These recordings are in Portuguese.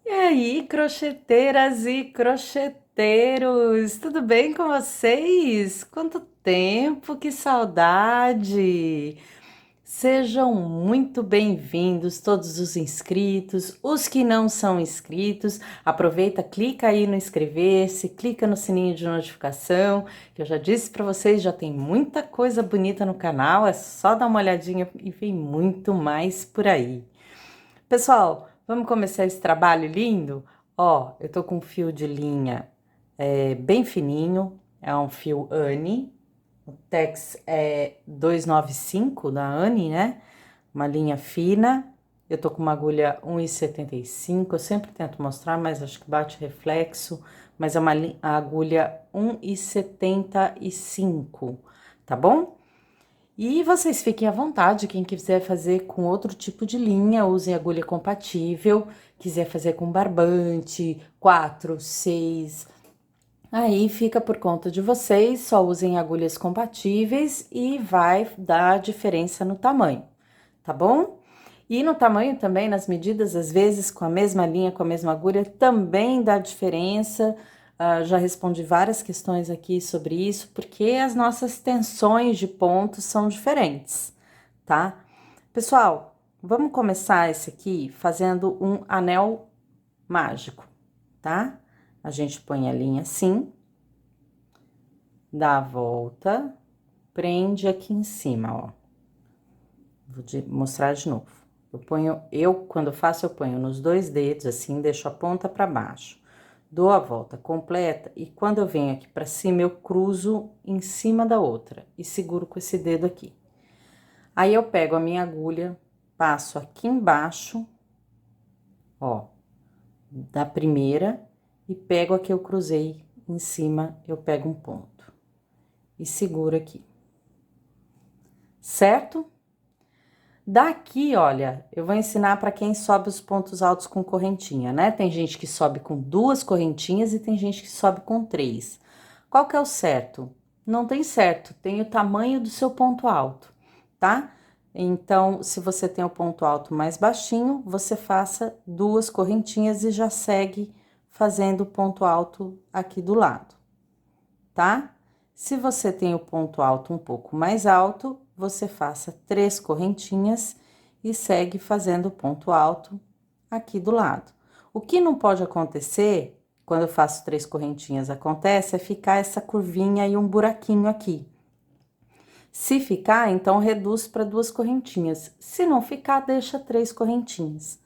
E aí, crocheteiras e crocheteiros, tudo bem com vocês? Quanto tempo, que saudade! Sejam muito bem-vindos, todos os inscritos, os que não são inscritos. Aproveita, clica aí no inscrever-se, clica no sininho de notificação, que eu já disse para vocês, já tem muita coisa bonita no canal, é só dar uma olhadinha e vem muito mais por aí. Pessoal, vamos começar esse trabalho lindo? Ó, eu tô com um fio de linha bem fininho, é um fio Anne, o Tex é 295 da Anne, né? Uma linha fina. Eu tô com uma agulha 1,75, eu sempre tento mostrar, mas acho que bate reflexo, mas é uma agulha 1,75, tá bom? E vocês fiquem à vontade, quem quiser fazer com outro tipo de linha, usem agulha compatível, quiser fazer com barbante, 4, 6, aí fica por conta de vocês, só usem agulhas compatíveis e vai dar diferença no tamanho, tá bom? E no tamanho também, nas medidas, às vezes com a mesma linha, com a mesma agulha, também dá diferença. Já respondi várias questões aqui sobre isso, porque as nossas tensões de pontos são diferentes, tá? Pessoal, vamos começar esse aqui fazendo um anel mágico, tá? A gente põe a linha assim, dá a volta, prende aqui em cima, ó. Vou mostrar de novo. Quando eu faço, eu ponho nos dois dedos, assim, deixo a ponta para baixo. Dou a volta completa e quando eu venho aqui para cima, eu cruzo em cima da outra e seguro com esse dedo aqui. Aí, eu pego a minha agulha, passo aqui embaixo, ó, da primeira e pego a que eu cruzei em cima, eu pego um ponto e seguro aqui. Certo? Daqui, olha, eu vou ensinar para quem sobe os pontos altos com correntinha, né? Tem gente que sobe com 2 correntinhas e tem gente que sobe com 3. Qual que é o certo? Não tem certo, tem o tamanho do seu ponto alto, tá? Então, se você tem o ponto alto mais baixinho, você faça 2 correntinhas e já segue fazendo o ponto alto aqui do lado, tá? Se você tem o ponto alto um pouco mais alto, você faça 3 correntinhas e segue fazendo o ponto alto aqui do lado. O que não pode acontecer, quando eu faço 3 correntinhas, acontece, é ficar essa curvinha e um buraquinho aqui. Se ficar, então reduz para 2 correntinhas. Se não ficar, deixa 3 correntinhas,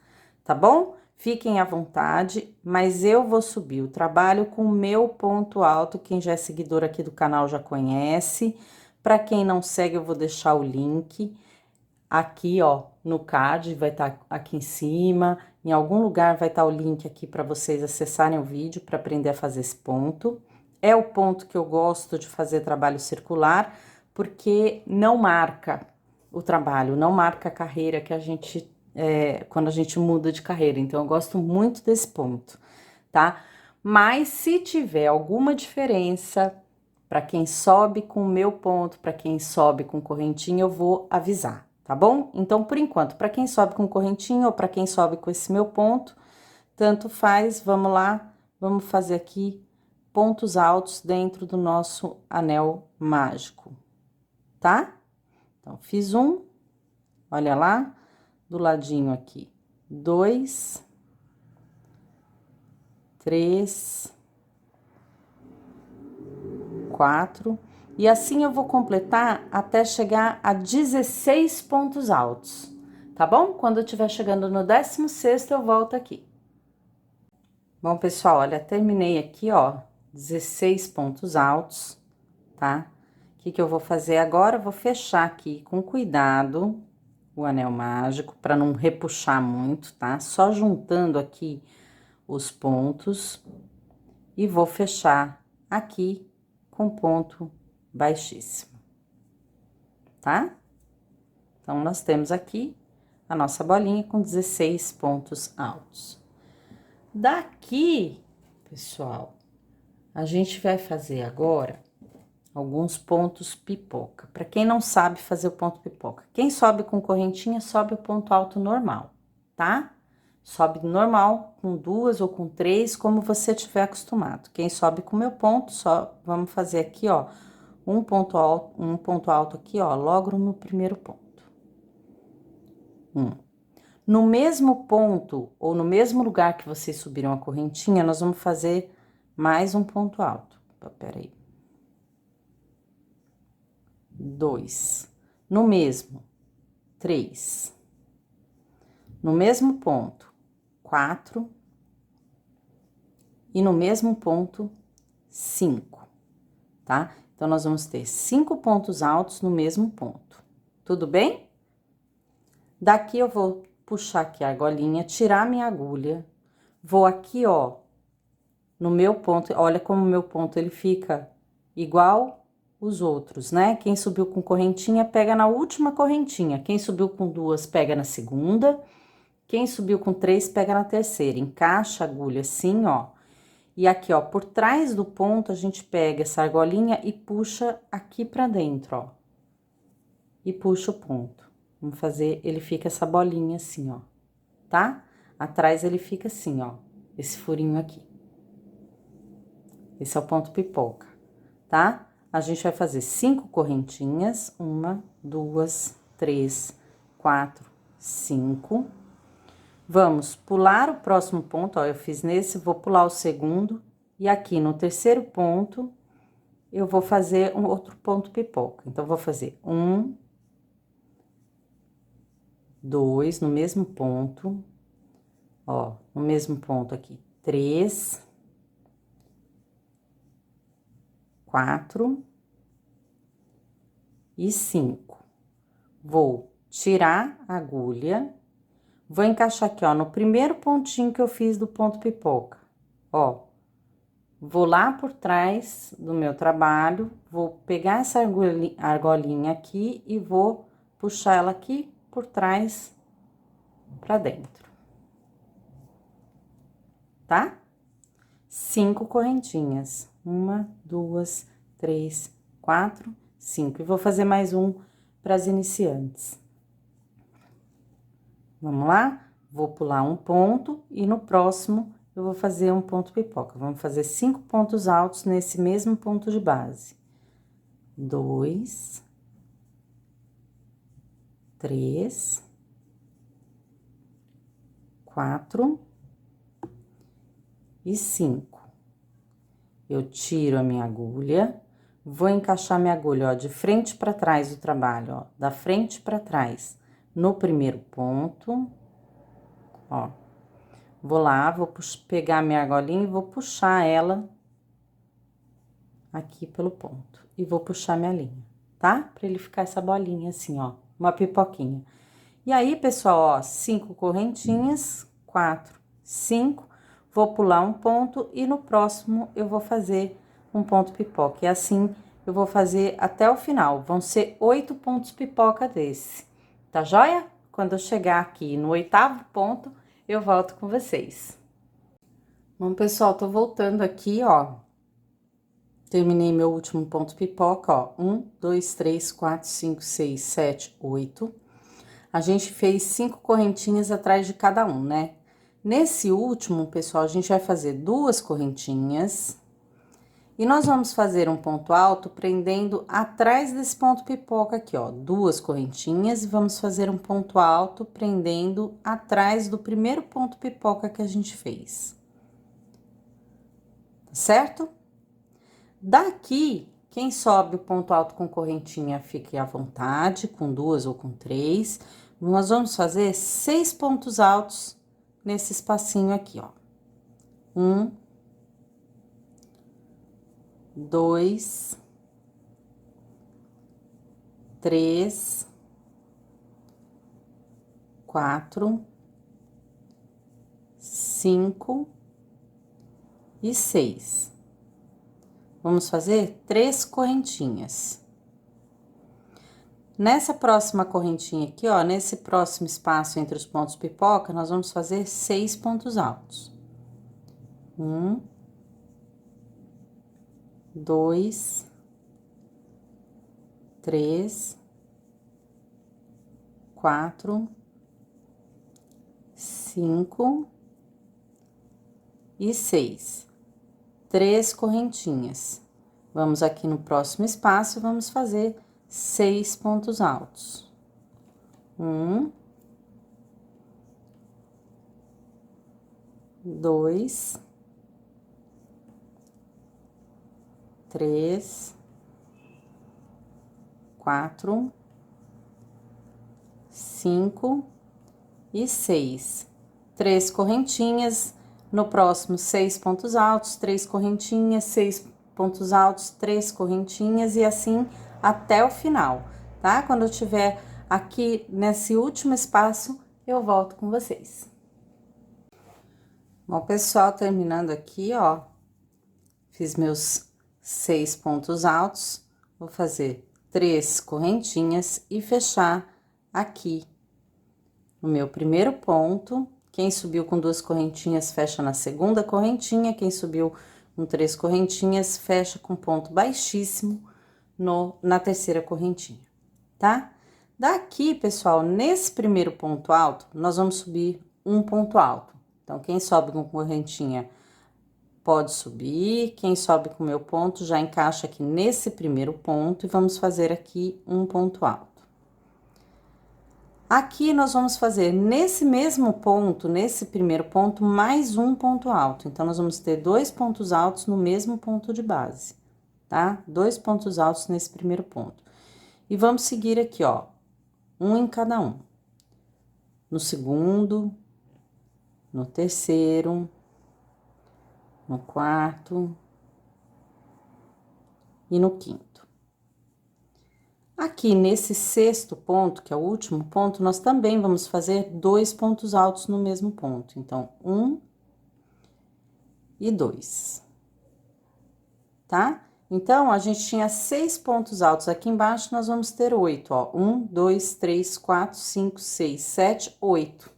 tá bom? Fiquem à vontade, mas eu vou subir o trabalho com o meu ponto alto. Quem já é seguidor aqui do canal já conhece. Para quem não segue, eu vou deixar o link aqui, ó, no card, vai estar aqui em cima. Em algum lugar vai estar o link aqui para vocês acessarem o vídeo para aprender a fazer esse ponto. É o ponto que eu gosto de fazer trabalho circular, porque não marca o trabalho, não marca a carreira que a gente quando a gente muda de carreira. Então, eu gosto muito desse ponto, tá? Mas se tiver alguma diferença, para quem sobe com o meu ponto, para quem sobe com correntinha, eu vou avisar, tá bom? Então, por enquanto, para quem sobe com correntinha ou para quem sobe com esse meu ponto, tanto faz, vamos lá, vamos fazer aqui pontos altos dentro do nosso anel mágico, tá? Então, fiz um, olha lá, do ladinho aqui, 2, 3, 4, e assim eu vou completar até chegar a 16 pontos altos, tá bom? Quando eu estiver chegando no 16º, eu volto aqui. Bom, pessoal, olha, terminei aqui, ó, 16 pontos altos, tá? O que que eu vou fazer agora? Eu vou fechar aqui com cuidado o anel mágico, para não repuxar muito, tá? Só juntando aqui os pontos e vou fechar aqui com ponto baixíssimo, tá? Então, nós temos aqui a nossa bolinha com 16 pontos altos. Daqui, pessoal, a gente vai fazer agora alguns pontos pipoca. Para quem não sabe fazer o ponto pipoca, quem sobe com correntinha, sobe o ponto alto normal, tá? Sobe normal, com 2 ou com 3, como você tiver acostumado. Quem sobe com meu ponto, só vamos fazer aqui, ó, um ponto alto aqui, ó, logo no primeiro ponto. No mesmo ponto, ou no mesmo lugar que vocês subiram a correntinha, nós vamos fazer mais um ponto alto. Peraí. 2. No mesmo, 3. No mesmo ponto, 4. E no mesmo ponto, 5, tá? Então, nós vamos ter 5 pontos altos no mesmo ponto. Tudo bem? Daqui eu vou puxar aqui a argolinha, tirar minha agulha, vou aqui, ó, no meu ponto, olha como o meu ponto ele fica igual os outros, né? Quem subiu com correntinha, pega na última correntinha. Quem subiu com 2, pega na segunda. Quem subiu com 3, pega na terceira. Encaixa a agulha assim, ó. E aqui, ó, por trás do ponto, a gente pega essa argolinha e puxa aqui pra dentro, ó. E puxa o ponto. Vamos fazer, ele fica essa bolinha assim, ó, tá? Atrás ele fica assim, ó, esse furinho aqui. Esse é o ponto pipoca, tá? A gente vai fazer 5 correntinhas, 1, 2, 3, 4, 5. Vamos pular o próximo ponto, ó, eu fiz nesse, vou pular o segundo, e aqui no terceiro ponto, eu vou fazer um outro ponto pipoca. Então, vou fazer 1, 2, no mesmo ponto, ó, no mesmo ponto aqui, 3, 4 e 5. Vou tirar a agulha, vou encaixar aqui, ó, no primeiro pontinho que eu fiz do ponto pipoca, ó. Vou lá por trás do meu trabalho, vou pegar essa argolinha aqui e vou puxar ela aqui por trás pra dentro. Tá? 5 correntinhas. 1, 2, 3, 4, 5. E vou fazer mais um para as iniciantes. Vamos lá? Vou pular um ponto e no próximo eu vou fazer um ponto pipoca. Vamos fazer 5 pontos altos nesse mesmo ponto de base. 2, 3, 4 e 5. Eu tiro a minha agulha, vou encaixar minha agulha, ó, de frente para trás do trabalho, ó, da frente para trás, no primeiro ponto, ó. Vou lá, vou pegar minha argolinha e vou puxar ela aqui pelo ponto. E vou puxar minha linha, tá? Pra ele ficar essa bolinha assim, ó, uma pipoquinha. E aí, pessoal, ó, 5 correntinhas, 4, 5, vou pular um ponto e no próximo eu vou fazer um ponto pipoca. E assim eu vou fazer até o final. Vão ser 8 pontos pipoca desse, tá joia? Quando eu chegar aqui no 8º ponto, eu volto com vocês. Bom, pessoal, tô voltando aqui, ó. Terminei meu último ponto pipoca, ó. 1, 2, 3, 4, 5, 6, 7, 8. A gente fez 5 correntinhas atrás de cada um, né? Nesse último, pessoal, a gente vai fazer 2 correntinhas. E nós vamos fazer um ponto alto prendendo atrás desse ponto pipoca aqui, ó. 2 correntinhas e vamos fazer um ponto alto prendendo atrás do primeiro ponto pipoca que a gente fez. Certo? Daqui, quem sobe o ponto alto com correntinha, fique à vontade, com 2 ou com 3. Nós vamos fazer 6 pontos altos nesse espacinho aqui, ó. 1, 2, 3, 4, 5 e 6. Vamos fazer 3 correntinhas. Nessa próxima correntinha aqui, ó, nesse próximo espaço entre os pontos pipoca, nós vamos fazer 6 pontos altos. 1, 2, 3, 4, 5 e 6. 3 correntinhas. Vamos aqui no próximo espaço e vamos fazer 6 pontos altos. 1, 2, 3, 4, 5 e 6. 3 correntinhas. No próximo, 6 pontos altos, 3 correntinhas, 6 pontos altos, 3 correntinhas e assim até o final, tá? Quando eu tiver aqui nesse último espaço, eu volto com vocês. Bom, pessoal, terminando aqui, ó, fiz meus 6 pontos altos, vou fazer 3 correntinhas e fechar aqui no meu primeiro ponto. Quem subiu com 2 correntinhas, fecha na segunda correntinha. Quem subiu com 3 correntinhas, fecha com ponto baixíssimo na terceira correntinha, tá? Daqui, pessoal, nesse primeiro ponto alto, nós vamos subir um ponto alto. Então, quem sobe com correntinha pode subir. Quem sobe com meu ponto já encaixa aqui nesse primeiro ponto e vamos fazer aqui um ponto alto. Aqui, nós vamos fazer nesse mesmo ponto, nesse primeiro ponto, mais um ponto alto. Então, nós vamos ter 2 pontos altos no mesmo ponto de base, tá? 2 pontos altos nesse primeiro ponto. E vamos seguir aqui, ó, um em cada um. No segundo, no terceiro, no quarto e no quinto. Aqui nesse sexto ponto, que é o último ponto, nós também vamos fazer 2 pontos altos no mesmo ponto. Então, 1 e 2, tá? Então, a gente tinha 6 pontos altos aqui embaixo, nós vamos ter 8, ó. 1, 2, 3, 4, 5, 6, 7, 8,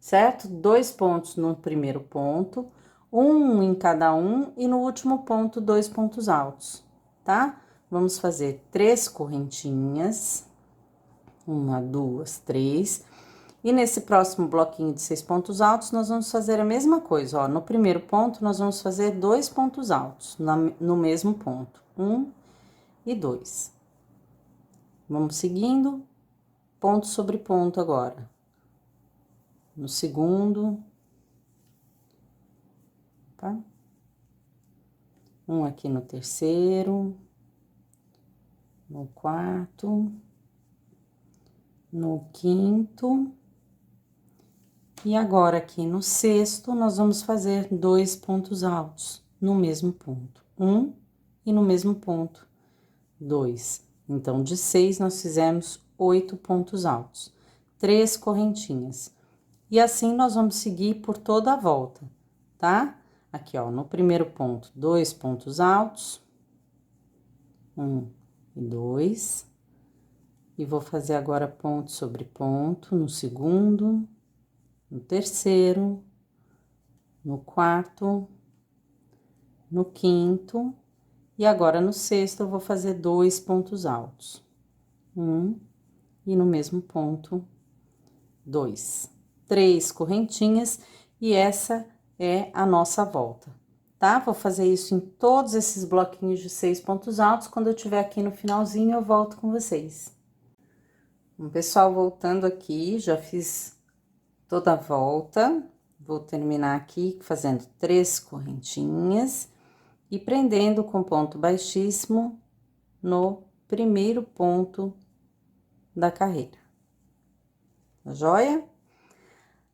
certo? 2 pontos no primeiro ponto, 1 em cada um, e no último ponto, 2 pontos altos, tá? Vamos fazer 3 correntinhas, 1, 2, 3. E nesse próximo bloquinho de 6 pontos altos, nós vamos fazer a mesma coisa, ó. No primeiro ponto, nós vamos fazer 2 pontos altos no mesmo ponto, 1 e 2. Vamos seguindo, ponto sobre ponto agora. No segundo, tá? Um aqui no terceiro, no quarto, no quinto, e agora aqui no sexto, nós vamos fazer 2 pontos altos no mesmo ponto, 1 e no mesmo ponto, 2. Então, de 6, nós fizemos 8 pontos altos, 3 correntinhas. E assim, nós vamos seguir por toda a volta, tá? Aqui, ó, no primeiro ponto, 2 pontos altos, 1 e 2. E vou fazer agora ponto sobre ponto no segundo, no terceiro, no quarto, no quinto, e agora no sexto eu vou fazer 2 pontos altos. 1 e no mesmo ponto, 2. 3 correntinhas, e essa é a nossa volta, tá? Vou fazer isso em todos esses bloquinhos de 6 pontos altos. Quando eu tiver aqui no finalzinho, eu volto com vocês. Bom, pessoal, voltando aqui, já fiz toda a volta. Vou terminar aqui fazendo 3 correntinhas e prendendo com ponto baixíssimo no primeiro ponto da carreira. Tá joia?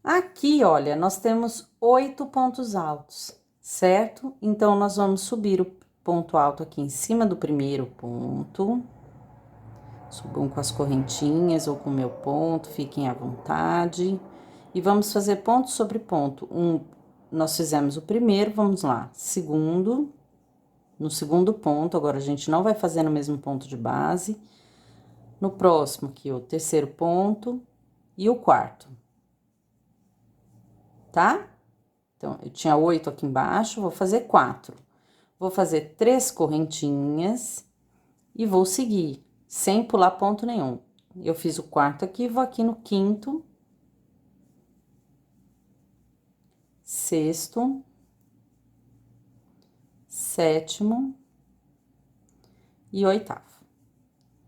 Aqui, olha, nós temos 8 pontos altos, certo? Então, nós vamos subir o ponto alto aqui em cima do primeiro ponto. Subam com as correntinhas ou com o meu ponto, fiquem à vontade. E vamos fazer ponto sobre ponto. Nós fizemos o primeiro, vamos lá. Segundo, no segundo ponto, agora a gente não vai fazer no mesmo ponto de base. No próximo aqui, o terceiro ponto e o quarto. Tá? Então, eu tinha 8 aqui embaixo, vou fazer 4. Vou fazer 3 correntinhas e vou seguir, sem pular ponto nenhum. Eu fiz o quarto aqui, vou aqui no quinto. sexto, sétimo e oitavo,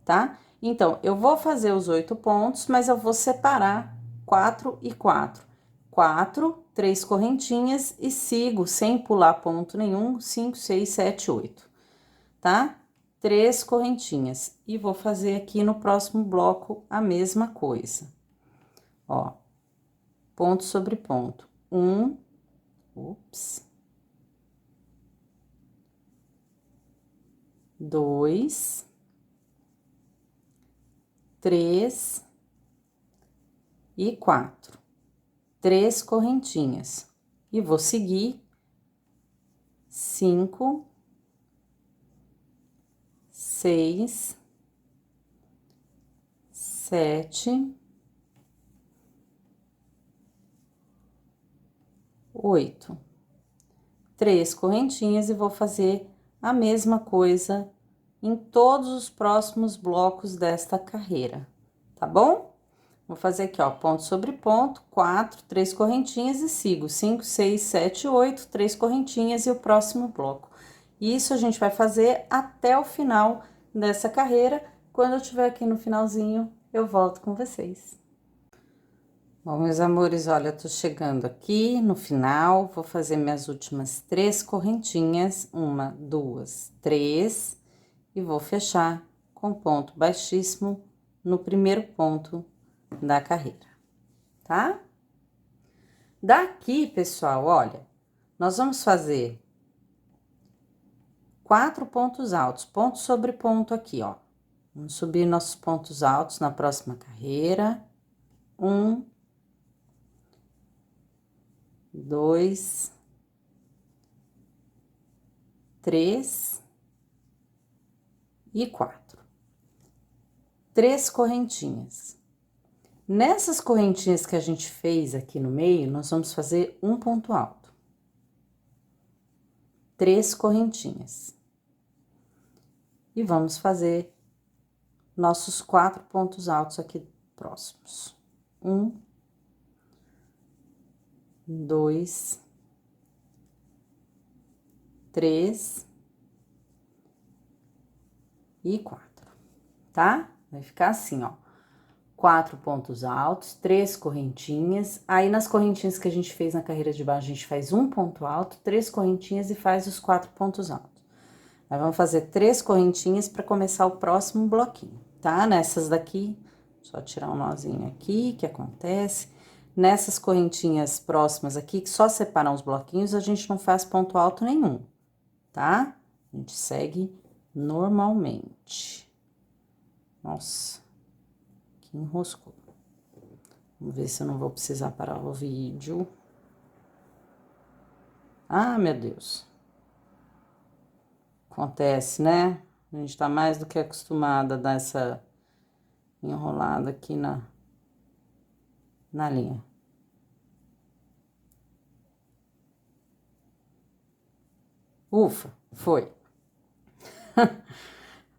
tá? Então, eu vou fazer os 8 pontos, mas eu vou separar 4 e 4. 4, 3 correntinhas e sigo sem pular ponto nenhum, 5, 6, 7, 8, tá? 3 correntinhas. E vou fazer aqui no próximo bloco a mesma coisa. Ó, ponto sobre ponto. Ops. 2, 3 e 4. 3 correntinhas. E vou seguir 5, 6, 7, 8. 3 correntinhas e vou fazer a mesma coisa em todos os próximos blocos desta carreira, tá bom? Vou fazer aqui, ó, ponto sobre ponto, 4, 3 correntinhas e sigo 5, 6, 7, 8, 3 correntinhas e o próximo bloco. Isso a gente vai fazer até o final dessa carreira. Quando eu estiver aqui no finalzinho, eu volto com vocês. Bom, meus amores, olha, eu tô chegando aqui no final, vou fazer minhas últimas 3 correntinhas, 1, 2, 3, e vou fechar com ponto baixíssimo no primeiro ponto da carreira, tá? Daqui, pessoal, olha, nós vamos fazer 4 pontos altos, ponto sobre ponto aqui, ó. Vamos subir nossos pontos altos na próxima carreira. 1, 2, 3 e 4. 3 correntinhas. Nessas correntinhas que a gente fez aqui no meio, nós vamos fazer um ponto alto. 3 correntinhas. E vamos fazer nossos 4 pontos altos aqui próximos. 1, 2, 3 e 4, tá? Vai ficar assim, ó. 4 pontos altos, 3 correntinhas. Aí, nas correntinhas que a gente fez na carreira de baixo, a gente faz um ponto alto, 3 correntinhas e faz os 4 pontos altos. Aí, vamos fazer 3 correntinhas para começar o próximo bloquinho, tá? Nessas daqui, só tirar um nozinho aqui, que acontece. Nessas correntinhas próximas aqui, que só separam os bloquinhos, a gente não faz ponto alto nenhum, tá? A gente segue normalmente. Nossa, que enroscou. Vamos ver se eu não vou precisar parar o vídeo. Ah, meu Deus. Acontece, né? A gente tá mais do que acostumada a dar essa enrolada aqui na linha. Ufa, foi.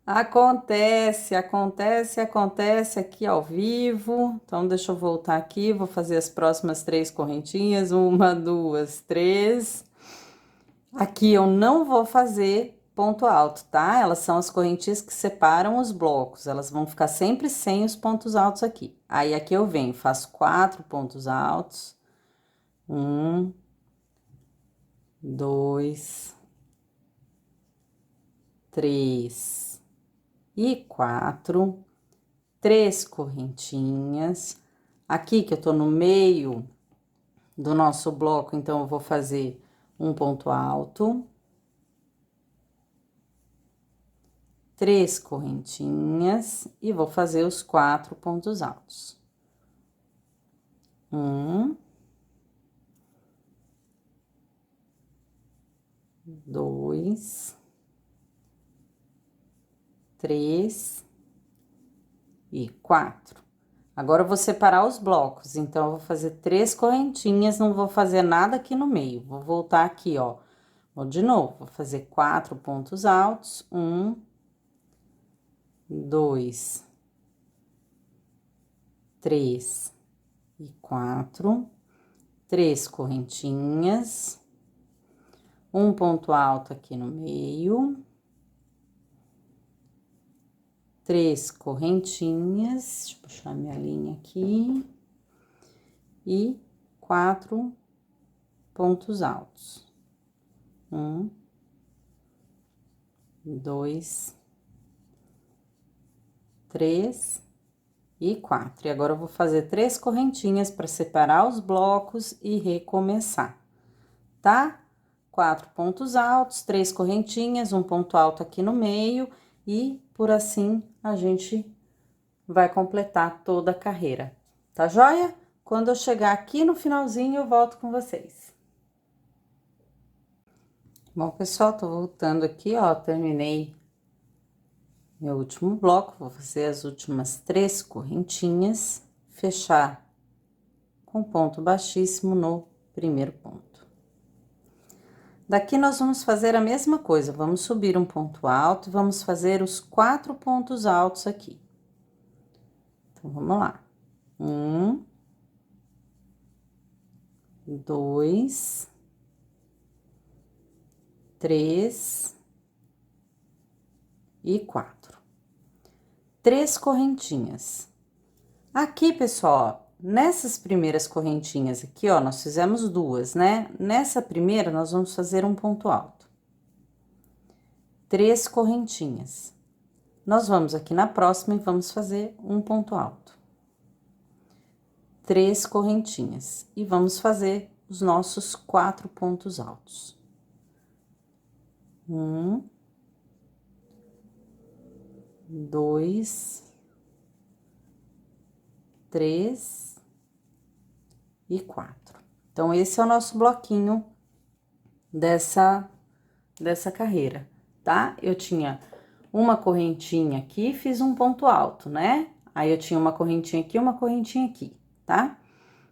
Acontece aqui ao vivo. Então, deixa eu voltar aqui, vou fazer as próximas 3 correntinhas. 1, 2, 3. Aqui eu não vou fazer ponto alto, tá? Elas são as correntinhas que separam os blocos. Elas vão ficar sempre sem os pontos altos aqui. Aí, aqui eu venho, faço 4 pontos altos. 1, 2, 3 e 4, 3 correntinhas. Aqui que eu tô no meio do nosso bloco, então eu vou fazer um ponto alto, 3 correntinhas e vou fazer os 4 pontos altos. 1, 2, 3 e 4. Agora, eu vou separar os blocos, então, eu vou fazer 3 correntinhas, não vou fazer nada aqui no meio. Vou voltar aqui, ó. Vou de novo, vou fazer 4 pontos altos. 1, 2, 3 e 4. 3 correntinhas, um ponto alto aqui no meio, 3 correntinhas, deixa eu puxar minha linha aqui, e 4 pontos altos. 1, 2, 3 e 4. E agora eu vou fazer 3 correntinhas para separar os blocos e recomeçar, tá? 4 pontos altos, 3 correntinhas, um ponto alto aqui no meio e por assim a gente vai completar toda a carreira, tá joia? Quando eu chegar aqui no finalzinho, eu volto com vocês. Bom, pessoal, tô voltando aqui, ó, terminei meu último bloco, vou fazer as últimas 3 correntinhas, fechar com ponto baixíssimo no primeiro ponto. Daqui nós vamos fazer a mesma coisa, vamos subir um ponto alto e vamos fazer os 4 pontos altos aqui. Então, vamos lá. 1, 2, 3 e 4. 3 correntinhas. Aqui, pessoal, ó, nessas primeiras correntinhas aqui, ó, nós fizemos 2, né? Nessa primeira, nós vamos fazer um ponto alto. 3 correntinhas. Nós vamos aqui na próxima e vamos fazer um ponto alto. 3 correntinhas. E vamos fazer os nossos 4 pontos altos. 1, 2, 3 e 4. Então, esse é o nosso bloquinho dessa carreira, tá? Eu tinha uma correntinha aqui, fiz um ponto alto, né? Aí, eu tinha uma correntinha aqui, tá?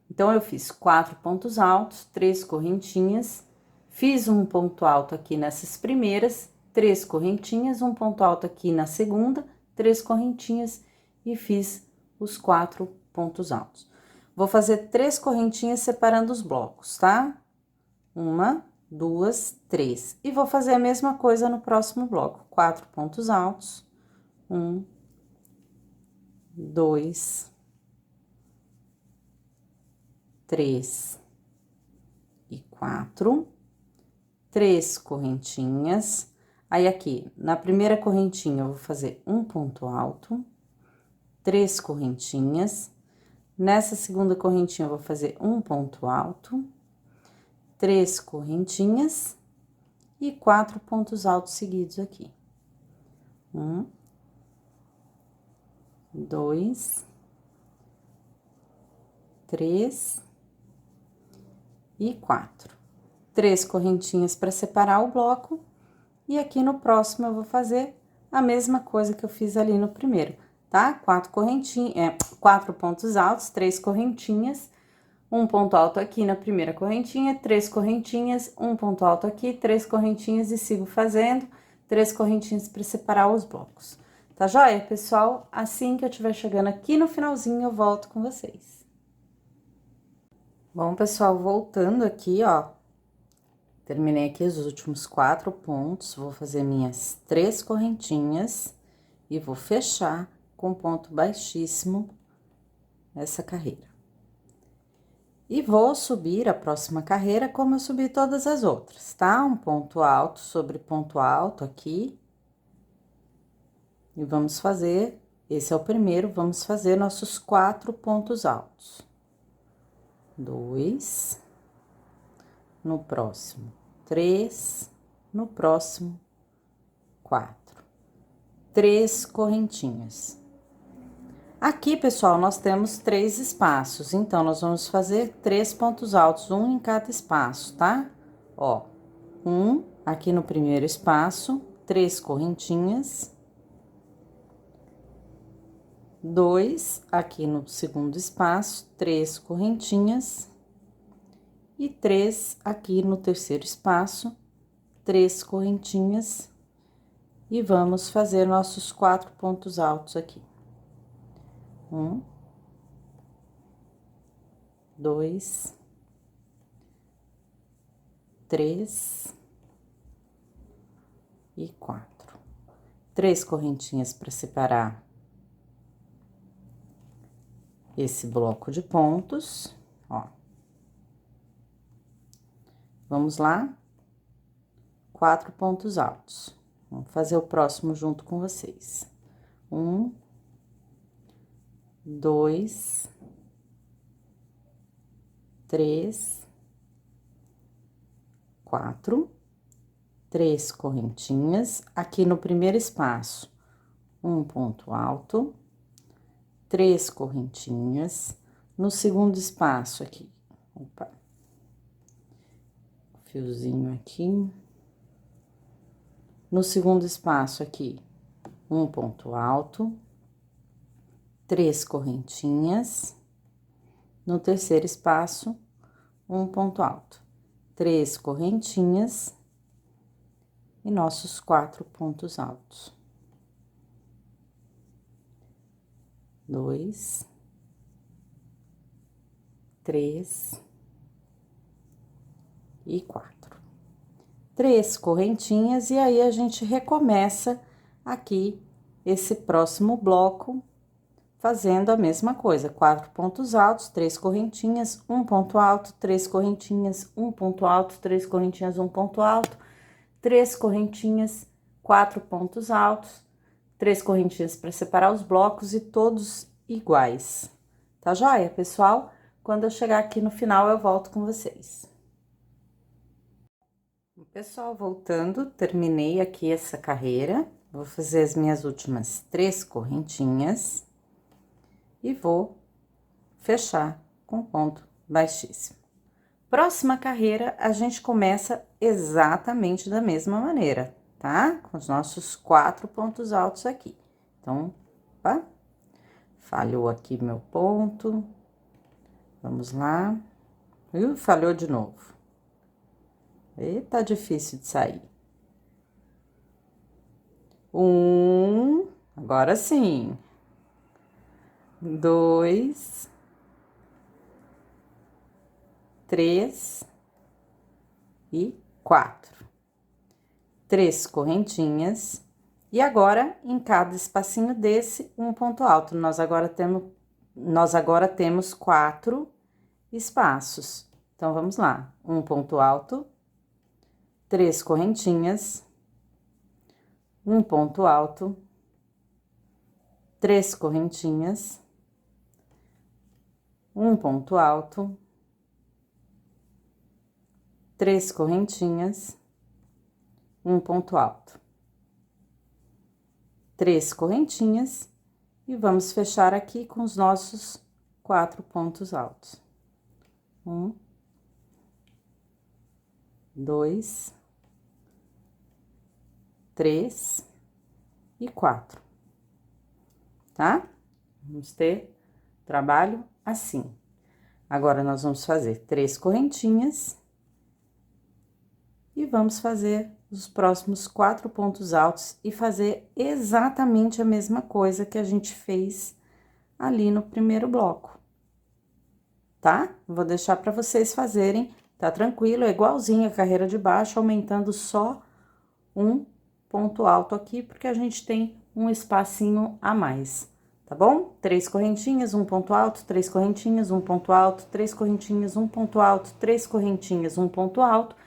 Então, eu fiz 4 pontos altos, 3 correntinhas, fiz um ponto alto aqui nessas primeiras, 3 correntinhas, um ponto alto aqui na segunda, 3 correntinhas e fiz os 4 pontos altos. Vou fazer 3 correntinhas separando os blocos, tá? 1, 2, 3. E vou fazer a mesma coisa no próximo bloco. 4 pontos altos. 1, 2, 3 e 4. 3 correntinhas. Aí, aqui, na primeira correntinha, eu vou fazer um ponto alto. 3 correntinhas. Nessa segunda correntinha, eu vou fazer um ponto alto, 3 correntinhas e 4 pontos altos seguidos aqui. 1, 2, 3 e 4. 3 correntinhas para separar o bloco. E aqui no próximo, eu vou fazer a mesma coisa que eu fiz ali no primeiro, tá? 4 correntinhas, 4 pontos altos, 3 correntinhas, um ponto alto aqui na primeira correntinha, 3 correntinhas, um ponto alto aqui, 3 correntinhas e sigo fazendo 3 correntinhas para separar os blocos. Tá joia, pessoal? Assim que eu estiver chegando aqui no finalzinho, eu volto com vocês. Bom, pessoal, voltando aqui, ó, terminei aqui os últimos 4 pontos, vou fazer minhas 3 correntinhas e vou fechar com ponto baixíssimo essa carreira. E vou subir a próxima carreira como eu subi todas as outras, tá? Um ponto alto sobre ponto alto aqui. E vamos fazer, esse é o primeiro, vamos fazer nossos 4 pontos altos. 2, no próximo 3, no próximo 4. 3 correntinhas. Aqui, pessoal, nós temos 3 espaços, então, nós vamos fazer 3 pontos altos, um em cada espaço, tá? Ó, um aqui no primeiro espaço, 3 correntinhas. 2 aqui no segundo espaço, 3 correntinhas. E 3 aqui no terceiro espaço, 3 correntinhas. E vamos fazer nossos 4 pontos altos aqui. 1, 2, 3 e 4. 3 correntinhas para separar esse bloco de pontos, ó. Vamos lá? 4 pontos altos. Vamos fazer o próximo junto com vocês. 1, 2, 3, 4, 3 correntinhas. Aqui no primeiro espaço, um ponto alto, 3 correntinhas. No segundo espaço aqui, opa, fiozinho aqui. No segundo espaço aqui, um ponto alto, 3 correntinhas. No terceiro espaço, um ponto alto, 3 correntinhas e nossos 4 pontos altos. 2, 3 e 4. 3 correntinhas, e aí a gente recomeça aqui esse próximo bloco, fazendo a mesma coisa, 4 pontos altos, 3 correntinhas, um ponto alto, 3 correntinhas, um ponto alto, 3 correntinhas, um ponto alto, 3 correntinhas, 4 pontos altos, 3 correntinhas para separar os blocos e todos iguais. Tá joia, pessoal? Quando eu chegar aqui no final, eu volto com vocês. Pessoal, voltando, terminei aqui essa carreira, vou fazer as minhas últimas 3 correntinhas e vou fechar com ponto baixíssimo. Próxima carreira, a gente começa exatamente da mesma maneira, tá? Com os nossos 4 pontos altos aqui. Então, opa, falhou aqui meu ponto, vamos lá, falhou de novo. Eita, difícil de sair. 1, agora sim. 2, 3 e 4. 3 correntinhas. E agora, em cada espacinho desse, um ponto alto. Nós agora temos 4 espaços. Então, vamos lá. Um ponto alto. 3 correntinhas, um ponto alto, 3 correntinhas, um ponto alto, 3 correntinhas, um ponto alto, 3 correntinhas, e vamos fechar aqui com os nossos 4 pontos altos. 1, 2, 3 e 4, tá? Vamos ter trabalho assim. Agora, nós vamos fazer 3 correntinhas e vamos fazer os próximos 4 pontos altos e fazer exatamente a mesma coisa que a gente fez ali no primeiro bloco, tá? Vou deixar para vocês fazerem, tá tranquilo, é igualzinho a carreira de baixo, aumentando só um ponto alto aqui, porque a gente tem um espacinho a mais, tá bom? 3 correntinhas, um ponto alto, 3 correntinhas, um ponto alto, 3 correntinhas, um ponto alto, 3 correntinhas, um ponto alto,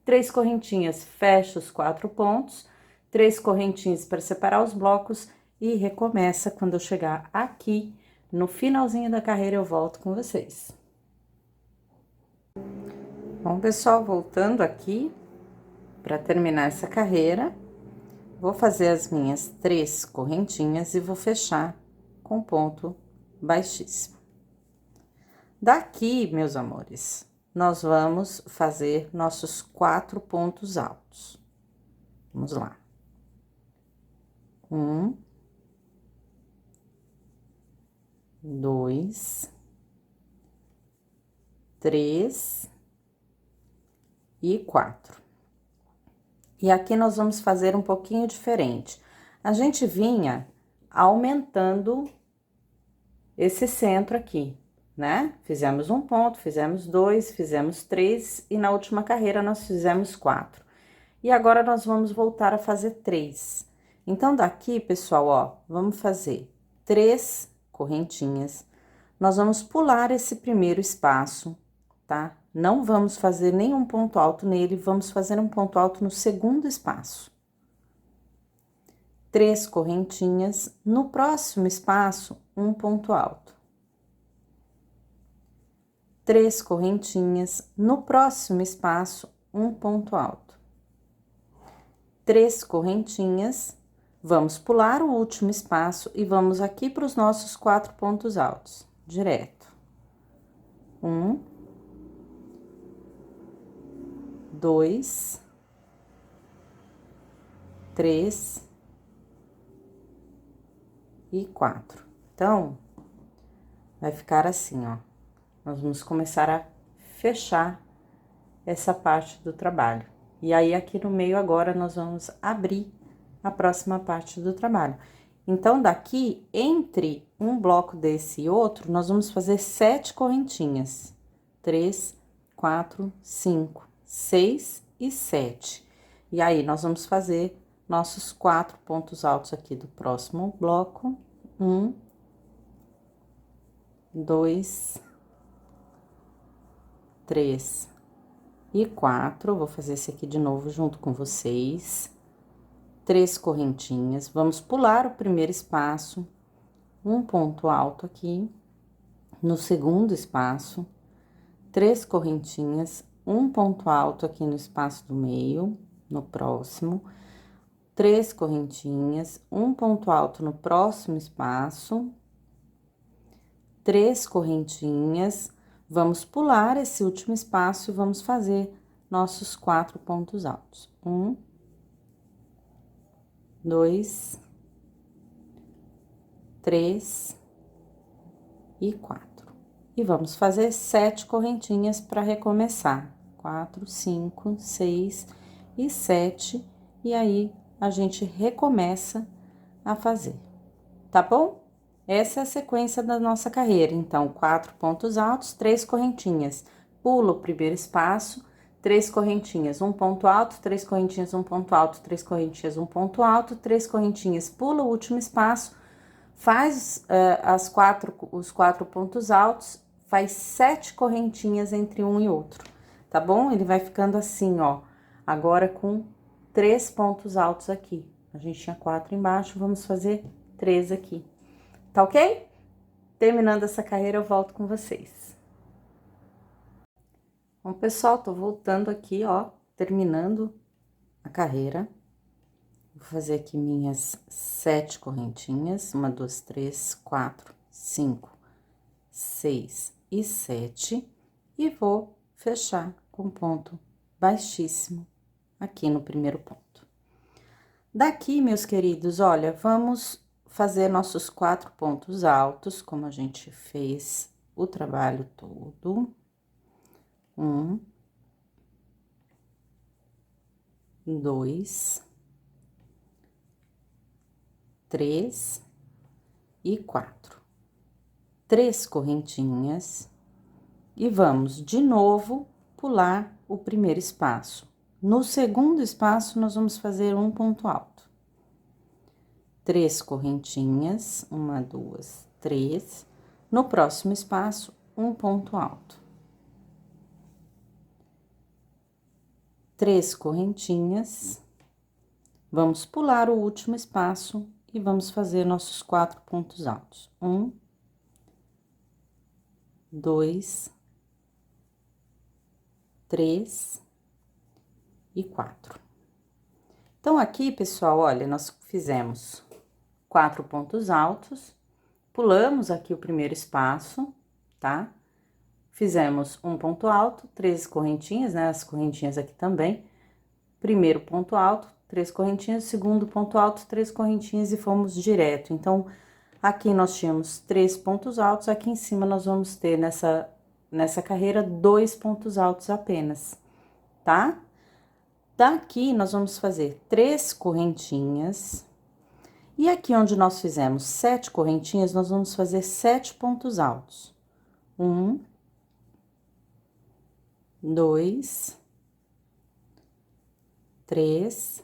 3 correntinhas, fecha os 4 pontos, 3 correntinhas para separar os blocos e recomeça quando eu chegar aqui no finalzinho da carreira, eu volto com vocês. Bom, pessoal, voltando aqui para terminar essa carreira, vou fazer as minhas 3 correntinhas e vou fechar com ponto baixíssimo. Daqui, meus amores, nós vamos fazer nossos 4 pontos altos. Vamos lá. 1, 2, 3 e 4. E aqui nós vamos fazer um pouquinho diferente. A gente vinha aumentando esse centro aqui, né? Fizemos um ponto, fizemos dois, fizemos três e na última carreira nós fizemos 4. E agora nós vamos voltar a fazer 3. Então, daqui, pessoal, ó, vamos fazer 3 correntinhas. Nós vamos pular esse primeiro espaço, tá? Não vamos fazer nenhum ponto alto nele, vamos fazer um ponto alto no segundo espaço. 3 correntinhas, no próximo espaço, um ponto alto. 3 correntinhas, no próximo espaço, um ponto alto. 3 correntinhas, vamos pular o último espaço e vamos aqui para os nossos 4 pontos altos, direto. 1, 2, 3 e 4. Então, vai ficar assim, ó. Nós vamos começar a fechar essa parte do trabalho. E aí, aqui no meio agora, nós vamos abrir a próxima parte do trabalho. Então, daqui, entre um bloco desse e outro, nós vamos fazer 7 correntinhas. 3, 4, 5, 6 e 7. E aí, nós vamos fazer nossos 4 pontos altos aqui do próximo bloco. 1, 2, 3 e 4. Vou fazer esse aqui de novo junto com vocês. 3 correntinhas, vamos pular o primeiro espaço, um ponto alto aqui, no segundo espaço, 3 correntinhas, um ponto alto aqui no espaço do meio, no próximo, 3 correntinhas, um ponto alto no próximo espaço, 3 correntinhas, vamos pular esse último espaço e vamos fazer nossos 4 pontos altos. 1, 2, 3 e 4. E vamos fazer 7 correntinhas para recomeçar. 4, 5, 6 e 7. E aí, a gente recomeça a fazer, tá bom? Essa é a sequência da nossa carreira. Então, 4 pontos altos, 3 correntinhas. Pula o primeiro espaço, 3 correntinhas, um ponto alto, 3 correntinhas, um ponto alto, 3 correntinhas, um ponto alto, 3 correntinhas, pula o último espaço, faz os 4 pontos altos, faz 7 correntinhas entre um e outro, tá bom? Ele vai ficando assim, ó, agora com 3 pontos altos aqui. A gente tinha 4 embaixo, vamos fazer 3 aqui, tá ok? Terminando essa carreira, eu volto com vocês. Bom, pessoal, tô voltando aqui, ó, terminando a carreira. Vou fazer aqui minhas 7 correntinhas, 1, 2, 3, 4, 5, 6 e 7. E vou fechar com ponto baixíssimo aqui no primeiro ponto. Daqui, meus queridos, olha, vamos fazer nossos 4 pontos altos, como a gente fez o trabalho todo. 1, 2, 3 e 4. 3 correntinhas e vamos de novo pular o primeiro espaço. No segundo espaço, nós vamos fazer um ponto alto. 3 correntinhas, 1, 2, 3. No próximo espaço, um ponto alto. 3 correntinhas, vamos pular o último espaço e vamos fazer nossos 4 pontos altos. 1, 2, 3 e 4. Então, aqui, pessoal, olha, nós fizemos 4 pontos altos, pulamos aqui o primeiro espaço, tá? Fizemos um ponto alto, 3 correntinhas, né? As correntinhas aqui também. Primeiro ponto alto, 3 correntinhas, segundo ponto alto, 3 correntinhas e fomos direto. Então, aqui nós tínhamos 3 pontos altos, aqui em cima nós vamos ter nessa carreira 2 pontos altos apenas, tá? Daqui nós vamos fazer 3 correntinhas. E aqui onde nós fizemos 7 correntinhas, nós vamos fazer 7 pontos altos. Um, dois, três,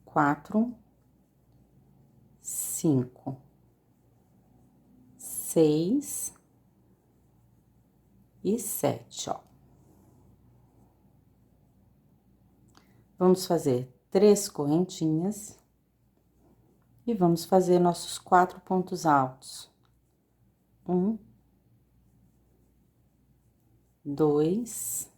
quatro, cinco, seis e sete, ó. Vamos fazer 3 correntinhas e vamos fazer nossos 4 pontos altos. 1, 2,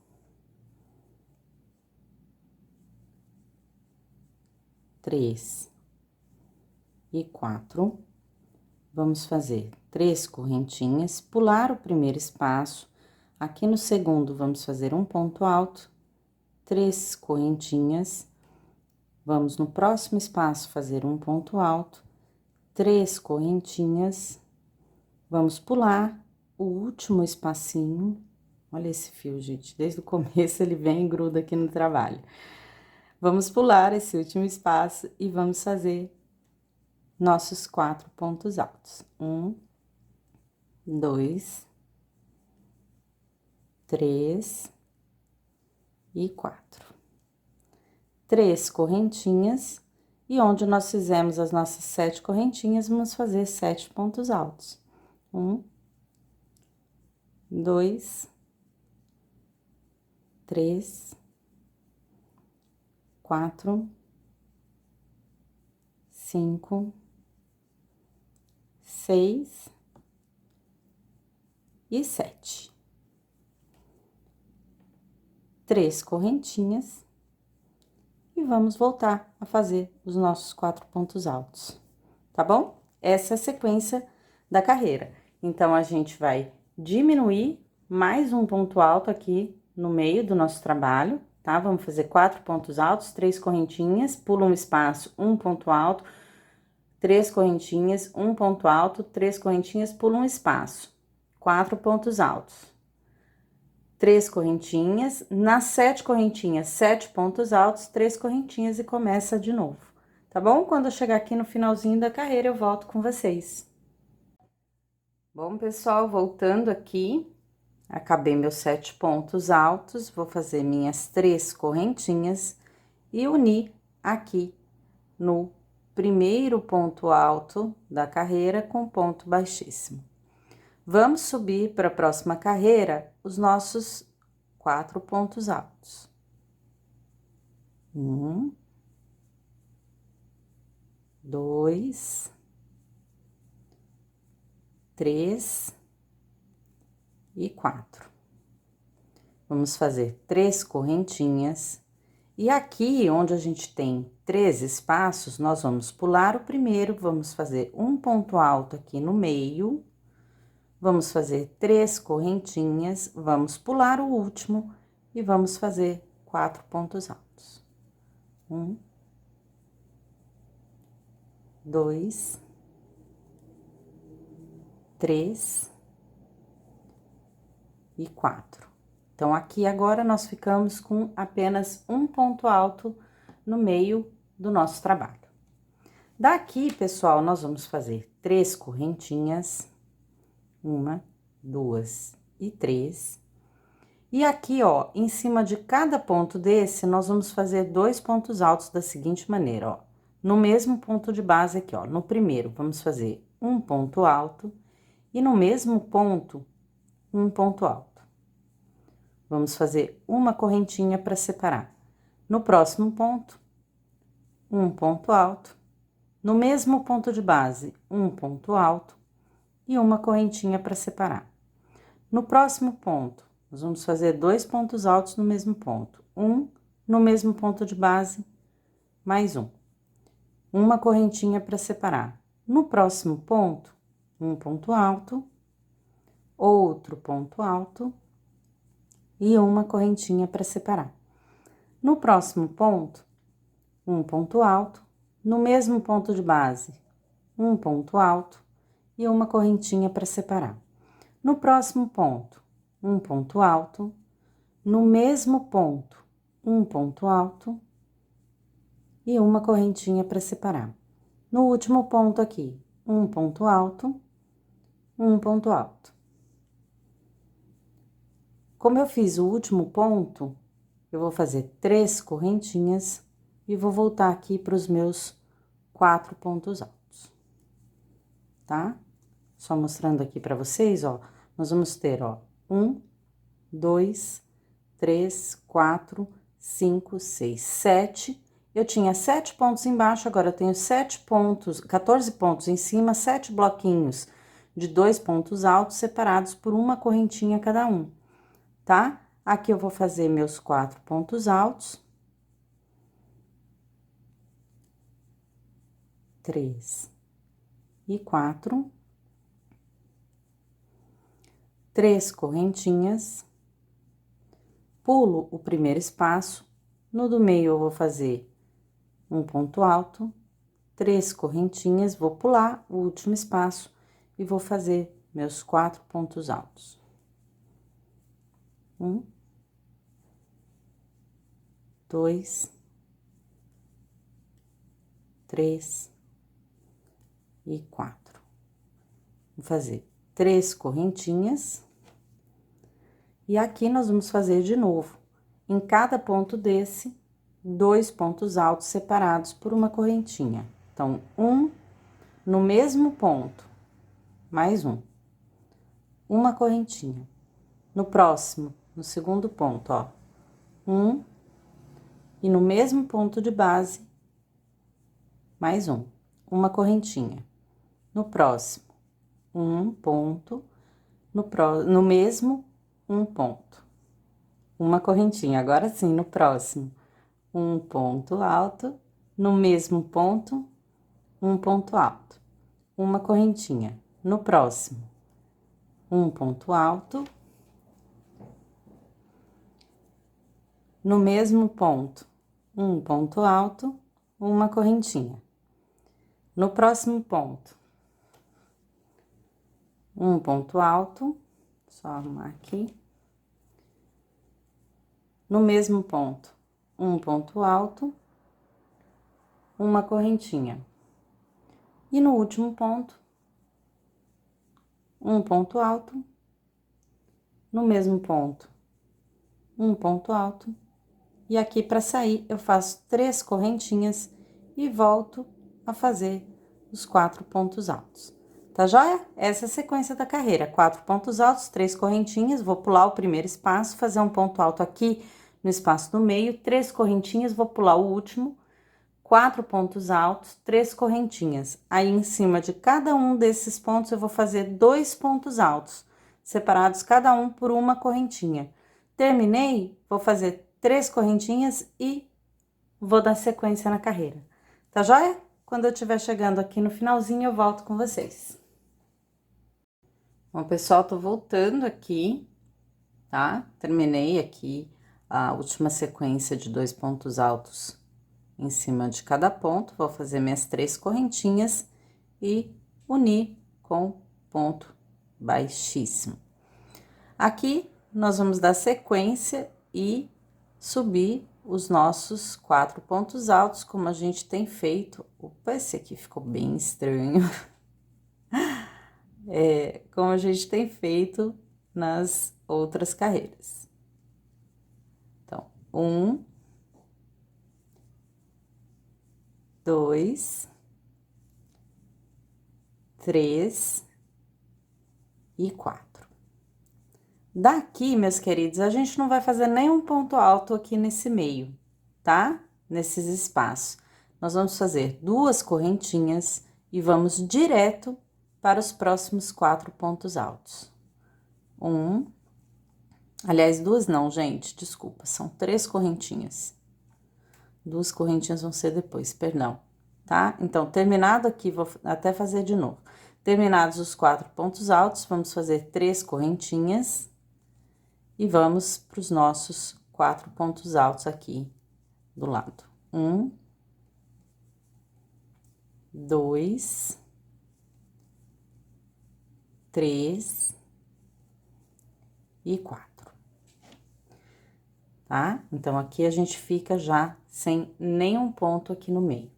3 e 4. Vamos fazer 3 correntinhas, pular o primeiro espaço. Aqui no segundo, vamos fazer um ponto alto, 3 correntinhas. Vamos no próximo espaço fazer um ponto alto, 3 correntinhas. Vamos pular o último espacinho. Olha esse fio, gente, desde o começo ele vem e gruda aqui no trabalho. Vamos pular esse último espaço e vamos fazer nossos 4 pontos altos. 1, 2, 3 e 4. 3 correntinhas, e onde nós fizemos as nossas 7 correntinhas, vamos fazer 7 pontos altos. 1, 2, 3, 4, 5, 6 e 7. 3 correntinhas e vamos voltar a fazer os nossos 4 pontos altos, tá bom? Essa é a sequência da carreira. Então, a gente vai diminuir mais um ponto alto aqui no meio do nosso trabalho, tá? Vamos fazer 4 pontos altos, 3 correntinhas, pula um espaço, um ponto alto, 3 correntinhas, um ponto alto, 3 correntinhas, pula um espaço, 4 pontos altos. 3 correntinhas, nas 7 correntinhas, 7 pontos altos, 3 correntinhas e começa de novo, tá bom? Quando eu chegar aqui no finalzinho da carreira, eu volto com vocês. Bom, pessoal, voltando aqui, acabei meus 7 pontos altos, vou fazer minhas 3 correntinhas e unir aqui no primeiro ponto alto da carreira com ponto baixíssimo. Vamos subir para a próxima carreira os nossos 4 pontos altos. 1, 2, 3 e 4. Vamos fazer 3 correntinhas. E aqui, onde a gente tem 3 espaços, nós vamos pular o primeiro, vamos fazer um ponto alto aqui no meio. Vamos fazer 3 correntinhas, vamos pular o último e vamos fazer 4 pontos altos. 1, 2, 3 e 4. Então, aqui agora nós ficamos com apenas um ponto alto no meio do nosso trabalho. Daqui, pessoal, nós vamos fazer 3 correntinhas. 1, 2 e 3. E aqui, ó, em cima de cada ponto desse, nós vamos fazer 2 pontos altos da seguinte maneira, ó. No mesmo ponto de base aqui, ó, no primeiro, vamos fazer um ponto alto e no mesmo ponto, um ponto alto. Vamos fazer uma correntinha para separar. No próximo ponto, um ponto alto. No mesmo ponto de base, um ponto alto e uma correntinha para separar. No próximo ponto, nós vamos fazer 2 pontos altos no mesmo ponto. Um no mesmo ponto de base, mais um. Uma correntinha para separar. No próximo ponto, um ponto alto, outro ponto alto e uma correntinha para separar. No próximo ponto, um ponto alto, no mesmo ponto de base, um ponto alto e uma correntinha para separar. No próximo ponto, um ponto alto, no mesmo ponto, um ponto alto e uma correntinha para separar. No último ponto aqui, um ponto alto, um ponto alto. Como eu fiz o último ponto, eu vou fazer 3 correntinhas e vou voltar aqui para os meus 4 pontos altos, tá? Só mostrando aqui para vocês, ó, nós vamos ter, ó, 1, 2, 3, 4, 5, 6, 7. Eu tinha 7 pontos embaixo, agora eu tenho 7 pontos, 14 pontos em cima, 7 bloquinhos de 2 pontos altos separados por uma correntinha cada um, tá? Aqui eu vou fazer meus 4 pontos altos. 3 e 4. 3 correntinhas. Pulo o primeiro espaço. No do meio, eu vou fazer um ponto alto, 3 correntinhas, vou pular o último espaço e vou fazer meus 4 pontos altos. 1, 2, 3 e 4. Vou fazer 3 correntinhas. E aqui nós vamos fazer de novo, em cada ponto desse, 2 pontos altos separados por uma correntinha. Então, um no mesmo ponto, mais um, uma correntinha. No próximo, no segundo ponto, ó, um, e no mesmo ponto de base, mais um, uma correntinha. No próximo, um ponto, no mesmo, um ponto, uma correntinha. Agora sim, no próximo, um ponto alto, no mesmo ponto, um ponto alto, uma correntinha. No próximo, um ponto alto, no mesmo ponto, um ponto alto, uma correntinha. No próximo ponto, um ponto alto, só arrumar aqui. No mesmo ponto, um ponto alto, uma correntinha. E no último ponto, um ponto alto, no mesmo ponto, um ponto alto. E aqui, para sair, eu faço 3 correntinhas e volto a fazer os 4 pontos altos. Tá joia? Essa é a sequência da carreira. 4 pontos altos, 3 correntinhas, vou pular o primeiro espaço, fazer um ponto alto aqui no espaço do meio, 3 correntinhas, vou pular o último, 4 pontos altos, 3 correntinhas. Aí, em cima de cada um desses pontos, eu vou fazer 2 pontos altos, separados cada um por uma correntinha. Terminei, vou fazer 3 correntinhas e vou dar sequência na carreira. Tá joia? Quando eu estiver chegando aqui no finalzinho, eu volto com vocês. Bom, pessoal, tô voltando aqui, tá? Terminei aqui a última sequência de 2 pontos altos em cima de cada ponto. Vou fazer minhas 3 correntinhas e unir com ponto baixíssimo. Aqui, nós vamos dar sequência e subir os nossos 4 pontos altos, como a gente tem feito. Opa, esse aqui ficou bem estranho. Como a gente tem feito nas outras carreiras. Então, 1, 2, 3 e 4. Daqui, meus queridos, a gente não vai fazer nenhum ponto alto aqui nesse meio, tá? Nesses espaços. Nós vamos fazer 2 correntinhas e vamos direto para os próximos 4 pontos altos. Aliás, 2 não, gente, desculpa, são 3 correntinhas. 2 correntinhas vão ser depois, perdão, tá? Então, terminado aqui, vou até fazer de novo. Terminados os 4 pontos altos, vamos fazer 3 correntinhas e vamos para os nossos 4 pontos altos aqui do lado. 1, 2, 3 e 4. Tá? Então, aqui a gente fica já sem nenhum ponto aqui no meio.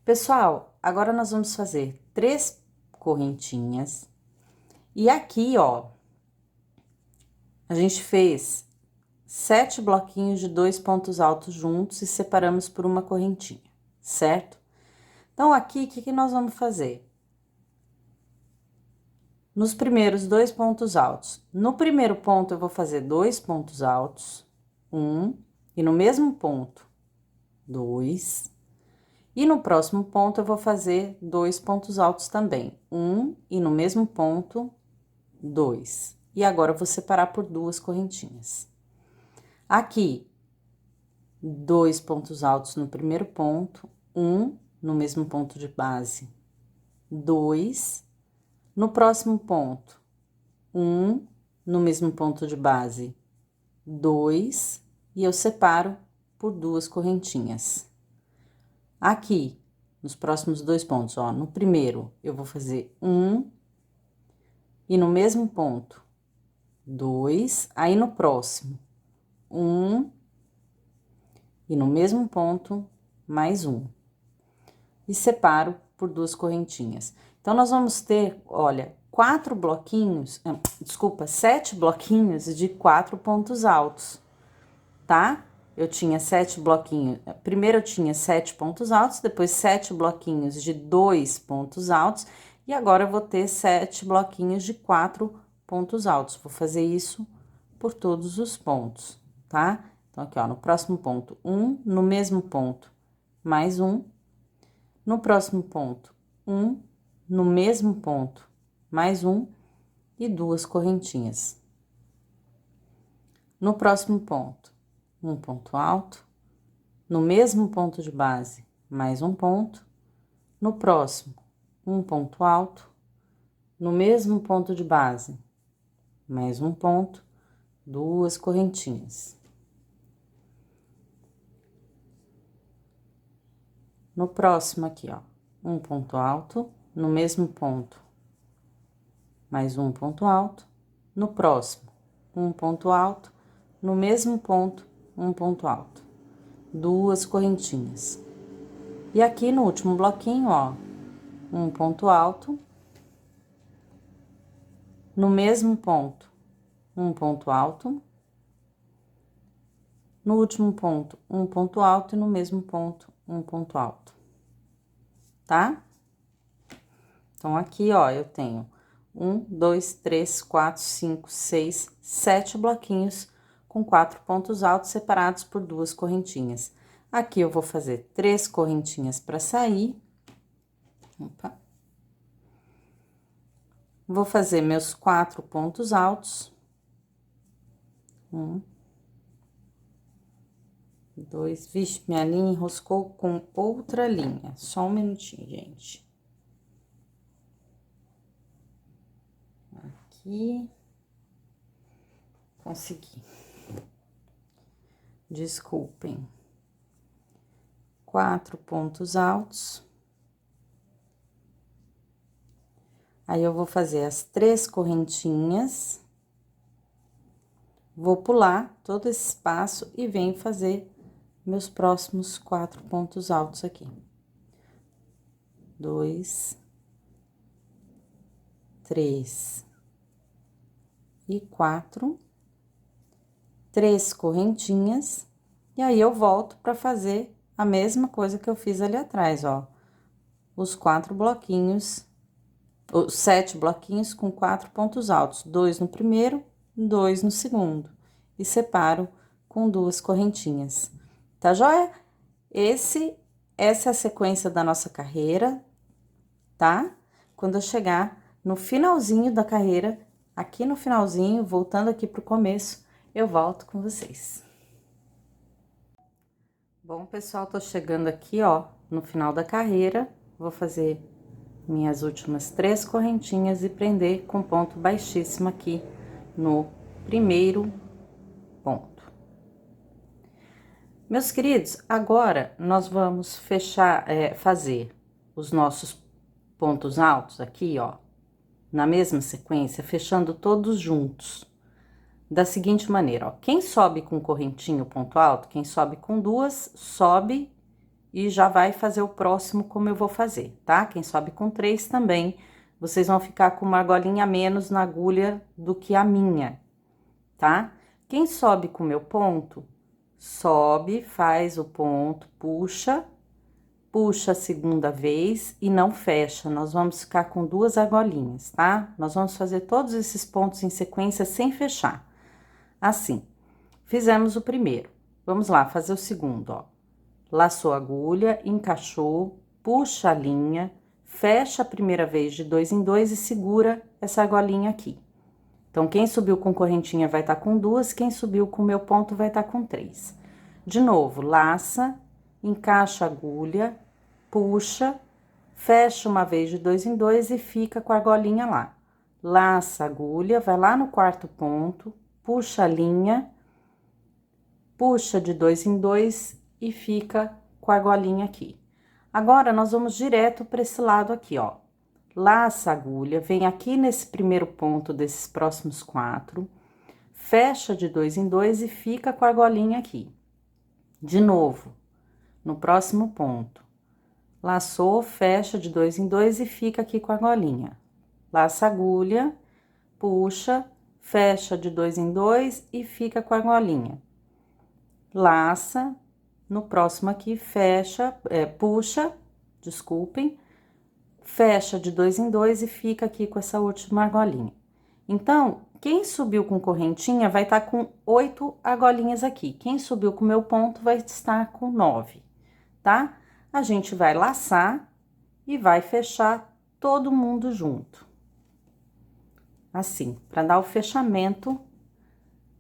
Pessoal, agora nós vamos fazer 3 correntinhas E aqui, ó, a gente fez 7 bloquinhos de 2 pontos altos juntos e separamos por uma correntinha, certo? Então, aqui, o que nós vamos fazer? Nos primeiros 2 pontos altos. No primeiro ponto, eu vou fazer 2 pontos altos, e no mesmo ponto, 2. E no próximo ponto, eu vou fazer 2 pontos altos também, e no mesmo ponto, 2. E agora, eu vou separar por 2 correntinhas. Aqui, 2 pontos altos no primeiro ponto, no mesmo ponto de base, 2. No próximo ponto, no mesmo ponto de base, 2, e eu separo por 2 correntinhas. Aqui, nos próximos 2 pontos, ó, no primeiro, eu vou fazer e no mesmo ponto, 2, aí no próximo, 1, e no mesmo ponto, mais 1. E separo por 2 correntinhas. Então, nós vamos ter, olha, 4 bloquinhos, desculpa, 7 bloquinhos de 4 pontos altos, tá? Eu tinha 7 bloquinhos, primeiro eu tinha 7 pontos altos, depois 7 bloquinhos de 2 pontos altos, e agora eu vou ter 7 bloquinhos de 4 pontos altos. Vou fazer isso por todos os pontos, tá? Então, aqui, ó, no próximo ponto, 1, no mesmo ponto, mais 1, no próximo ponto, 1, no mesmo ponto, mais 1 e 2 correntinhas. No próximo ponto, um ponto alto, no mesmo ponto de base, mais um ponto, no próximo, um ponto alto, no mesmo ponto de base, mais um ponto, 2 correntinhas. No próximo aqui, ó, um ponto alto, no mesmo ponto, mais um ponto alto, no próximo, um ponto alto, no mesmo ponto, um ponto alto, 2 correntinhas. E aqui no último bloquinho, ó, um ponto alto, no mesmo ponto, um ponto alto, no último ponto, um ponto alto e no mesmo ponto, um ponto alto, tá? Então, aqui, ó, eu tenho 1, 2, 3, 4, 5, 6, 7 bloquinhos com 4 pontos altos separados por 2 correntinhas. Aqui eu vou fazer 3 correntinhas para sair. Opa. Vou fazer meus 4 pontos altos. 1, 2, vixe, minha linha enroscou com outra linha. Só um minutinho, gente. Aqui. Consegui. Desculpem. 4 pontos altos. Aí, eu vou fazer as 3 correntinhas. Vou pular todo esse espaço e venho fazer meus próximos 4 pontos altos aqui. 2, 3 e 4. 3 correntinhas. E aí, eu volto para fazer a mesma coisa que eu fiz ali atrás, ó. Os 4 bloquinhos, os 7 bloquinhos com 4 pontos altos. 2 no primeiro, 2 no segundo. E separo com 2 correntinhas. Tá joia? Essa é a sequência da nossa carreira, tá? Quando eu chegar no finalzinho da carreira, aqui no finalzinho, voltando aqui pro começo, eu volto com vocês. Bom, pessoal, tô chegando aqui, ó, no final da carreira, vou fazer minhas últimas 3 correntinhas e prender com ponto baixíssimo aqui no primeiro ponto. Meus queridos, agora nós vamos fechar, fazer os nossos pontos altos aqui, ó, na mesma sequência, fechando todos juntos. Da seguinte maneira, ó, quem sobe com correntinho ponto alto, quem sobe com 2, sobe e já vai fazer o próximo como eu vou fazer, tá? Quem sobe com 3 também vocês vão ficar com uma argolinha a menos na agulha do que a minha, tá? Quem sobe com o meu ponto, sobe, faz o ponto, puxa, puxa a segunda vez e não fecha. Nós vamos ficar com 2 argolinhas, tá? Nós vamos fazer todos esses pontos em sequência sem fechar. Assim, fizemos o primeiro. Vamos lá, fazer o segundo, ó. Laçou a agulha, encaixou, puxa a linha, fecha a primeira vez de 2 em 2 e segura essa argolinha aqui. Então, quem subiu com correntinha vai estar com 2, quem subiu com meu ponto vai estar com 3. De novo, laça, encaixa a agulha, puxa, fecha uma vez de 2 em 2 e fica com a argolinha lá. Laça a agulha, vai lá no quarto ponto, puxa a linha, puxa de 2 em 2 e fica com a argolinha aqui. Agora, nós vamos direto para esse lado aqui, ó. Laça a agulha, vem aqui nesse primeiro ponto desses próximos 4, fecha de 2 em 2 e fica com a argolinha aqui. De novo, no próximo ponto, laçou, fecha de 2 em 2 e fica aqui com a argolinha. Laça a agulha, puxa, fecha de 2 em 2 e fica com a argolinha. Laça, no próximo aqui, fecha, puxa, desculpem, fecha de 2 em 2 e fica aqui com essa última argolinha. Então, quem subiu com correntinha vai estar com 8 argolinhas aqui. Quem subiu com meu ponto vai estar com 9, tá? A gente vai laçar e vai fechar todo mundo junto. Assim, para dar o fechamento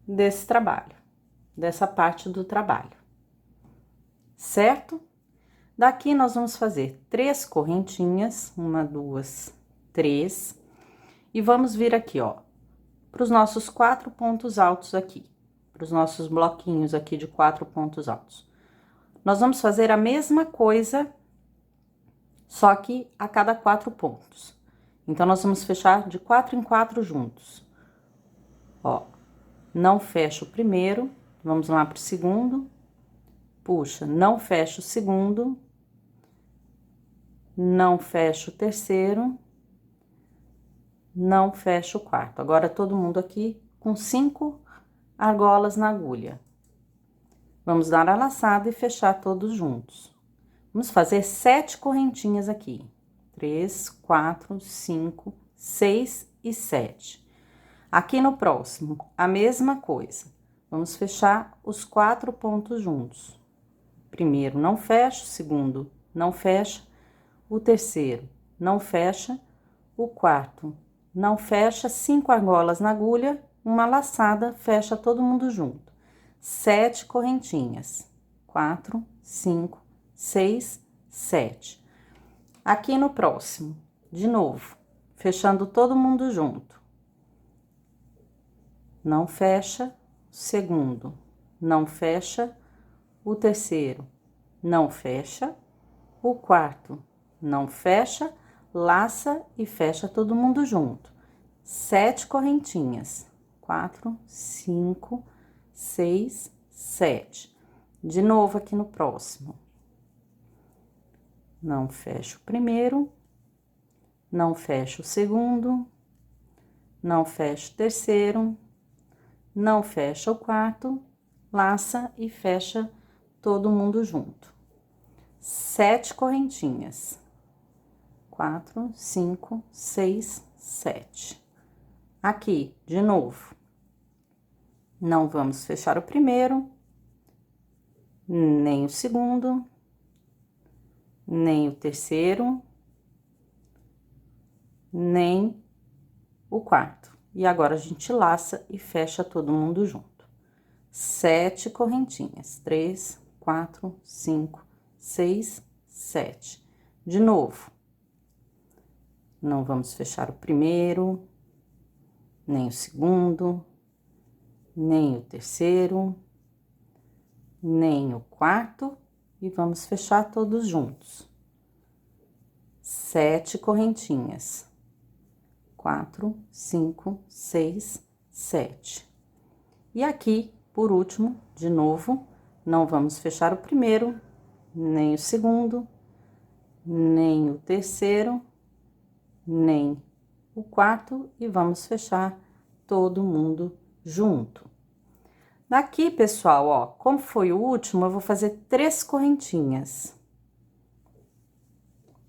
desse trabalho, dessa parte do trabalho. Certo? Daqui, nós vamos fazer 3 correntinhas, 1, 2, 3, e vamos vir aqui, ó, para os nossos 4 pontos altos aqui, para os nossos bloquinhos aqui de 4 pontos altos. Nós vamos fazer a mesma coisa, só que a cada 4 pontos. Então, nós vamos fechar de 4 em 4 juntos. Ó, não fecha o primeiro, vamos lá pro segundo, puxa, não fecha o segundo, não fecha o terceiro, não fecha o quarto. Agora, todo mundo aqui com 5 argolas na agulha. Vamos dar a laçada e fechar todos juntos. Vamos fazer 7 correntinhas aqui. 3, 4, 5, 6 e 7. Aqui no próximo, a mesma coisa. Vamos fechar os 4 pontos juntos. Primeiro, não fecha, o segundo, não fecha, o terceiro, não fecha, o quarto, não fecha, 5 argolas na agulha, uma laçada, fecha todo mundo junto. 7 correntinhas, 4, 5, 6, 7. Aqui no próximo, de novo, fechando todo mundo junto. Não fecha, o segundo, não fecha, o terceiro, não fecha, o quarto, não fecha, laça e fecha todo mundo junto. 7 correntinhas, 4, 5, 6, 7. De novo aqui no próximo. Não fecha o primeiro, não fecha o segundo, não fecha o terceiro, não fecha o quarto, laça e fecha todo mundo junto. 7 correntinhas. 4, 5, 6, 7. Aqui, de novo. Não vamos fechar o primeiro, nem o segundo, nem o terceiro, nem o quarto. E agora, a gente laça e fecha todo mundo junto. 7 correntinhas. 3, 4, 5, 6, 7. De novo. Não vamos fechar o primeiro, nem o segundo, nem o terceiro, nem o quarto, e vamos fechar todos juntos. 7 correntinhas. 4, 5, 6, 7. E aqui, por último, de novo, não vamos fechar o primeiro, nem o segundo, nem o terceiro, nem o quarto e vamos fechar todo mundo junto. Daqui, pessoal, ó, como foi o último, eu vou fazer 3 correntinhas.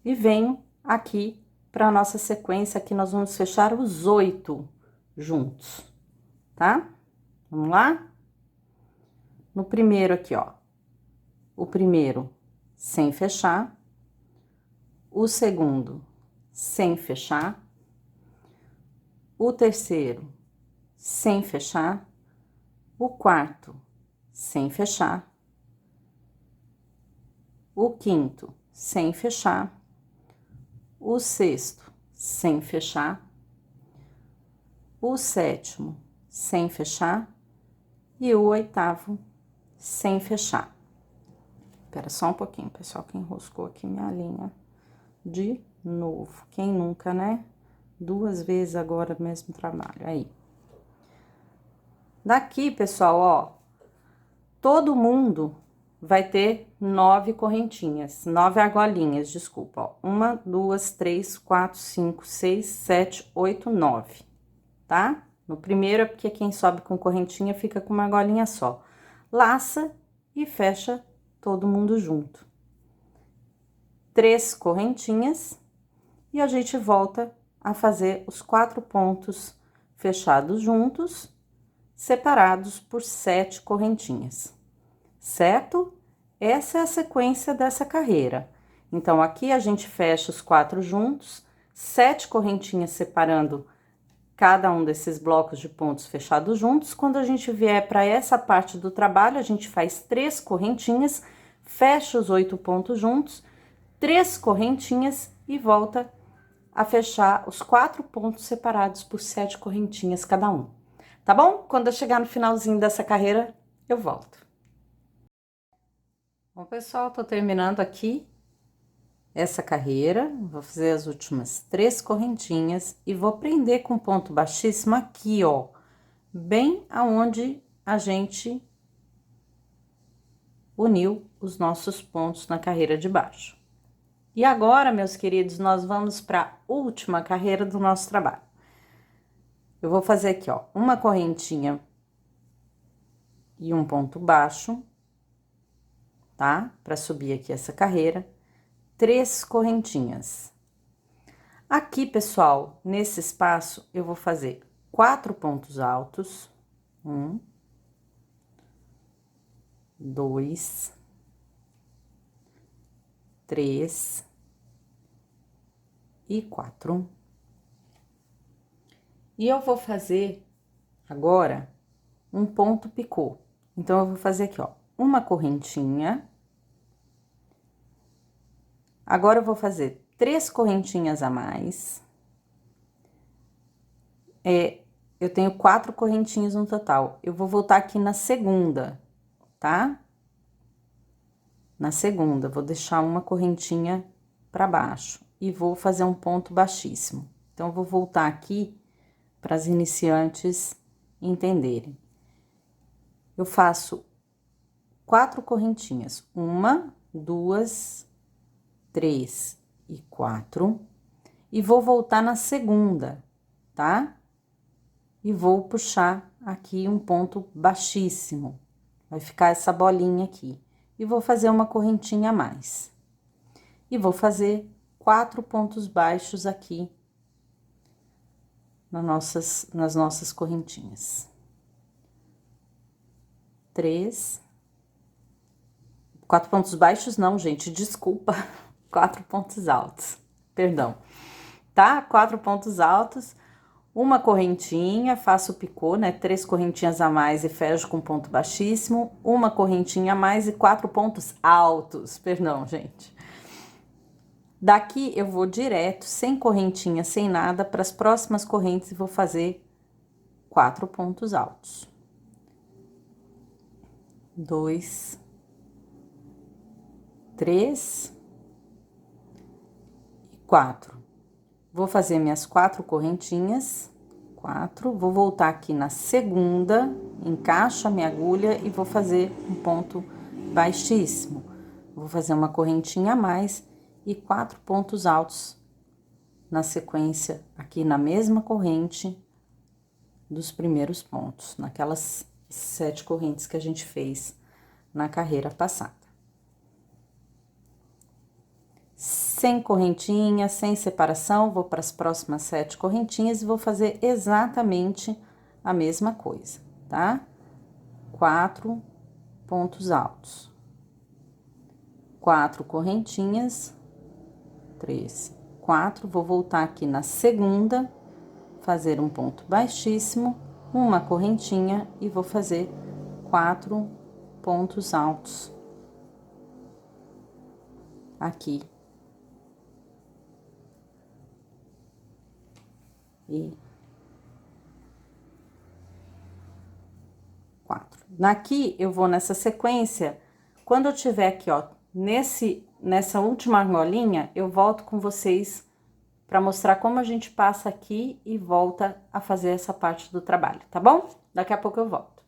E venho aqui para nossa sequência, aqui nós vamos fechar os 8 juntos, tá? Vamos lá? No primeiro aqui, ó, o primeiro sem fechar, o segundo sem fechar, o terceiro sem fechar, o quarto sem fechar, o quinto sem fechar, o sexto sem fechar, o sétimo sem fechar e o oitavo sem fechar. Espera só um pouquinho, pessoal, que enroscou aqui minha linha de novo. Quem nunca, né? 2 vezes agora o mesmo trabalho, aí. Daqui, pessoal, ó, todo mundo vai ter 9 correntinhas, 9 argolinhas, desculpa, ó. 1, 2, 3, 4, 5, 6, 7, 8, 9, tá? No primeiro é porque quem sobe com correntinha fica com uma argolinha só. Laça e fecha todo mundo junto. 3 correntinhas e a gente volta a fazer os 4 pontos fechados juntos, separados por 7 correntinhas, certo? Essa é a sequência dessa carreira. Então, aqui a gente fecha os 4 juntos, 7 correntinhas separando cada um desses blocos de pontos fechados juntos. Quando a gente vier para essa parte do trabalho, a gente faz 3 correntinhas, fecha os 8 pontos juntos, 3 correntinhas e volta a fechar os 4 pontos separados por 7 correntinhas cada um. Tá bom? Quando eu chegar no finalzinho dessa carreira, eu volto. Bom, pessoal, tô terminando aqui essa carreira, vou fazer as últimas 3 correntinhas e vou prender com ponto baixíssimo aqui, ó, bem aonde a gente uniu os nossos pontos na carreira de baixo. E agora, meus queridos, nós vamos para a última carreira do nosso trabalho. Eu vou fazer aqui, ó, uma correntinha e um ponto baixo, tá? Para subir aqui essa carreira, 3 correntinhas. Aqui, pessoal, nesse espaço, eu vou fazer 4 pontos altos. 1, 2, 3 e 4. E eu vou fazer agora um ponto picô. Então, eu vou fazer aqui, ó, uma correntinha. Agora, eu vou fazer 3 correntinhas a mais. Eu tenho 4 correntinhas no total. Eu vou voltar aqui na segunda, tá? Na segunda, vou deixar uma correntinha para baixo e vou fazer um ponto baixíssimo. Então, eu vou voltar aqui para as iniciantes entenderem. Eu faço 4 correntinhas, 1, 2, 3 e 4, e vou voltar na segunda, tá? E vou puxar aqui um ponto baixíssimo, vai ficar essa bolinha aqui, e vou fazer uma correntinha a mais. E vou fazer 4 pontos baixos aqui nas nossas correntinhas. 3, 4 pontos baixos não, gente, desculpa, 4 pontos altos, perdão, tá? 4 pontos altos, uma correntinha, faço o picô, né? 3 correntinhas a mais e fecho com ponto baixíssimo, uma correntinha a mais e 4 pontos altos, perdão, gente. Daqui eu vou direto, sem correntinha, sem nada, para as próximas correntes e vou fazer 4 pontos altos. 2, 3 e 4. Vou fazer minhas 4 correntinhas, 4, vou voltar aqui na segunda, encaixo a minha agulha e vou fazer um ponto baixíssimo. Vou fazer uma correntinha a mais e 4 pontos altos na sequência, aqui na mesma corrente dos primeiros pontos, naquelas 7 correntes que a gente fez na carreira passada. Sem correntinha, sem separação, vou para as próximas 7 correntinhas e vou fazer exatamente a mesma coisa, tá? 4 pontos altos, 4 correntinhas, 3, 4, vou voltar aqui na segunda, fazer um ponto baixíssimo, uma correntinha e vou fazer 4 pontos altos aqui. E 4. Aqui eu vou nessa sequência, quando eu tiver aqui, ó, nessa última argolinha, eu volto com vocês para mostrar como a gente passa aqui e volta a fazer essa parte do trabalho, tá bom? Daqui a pouco eu volto.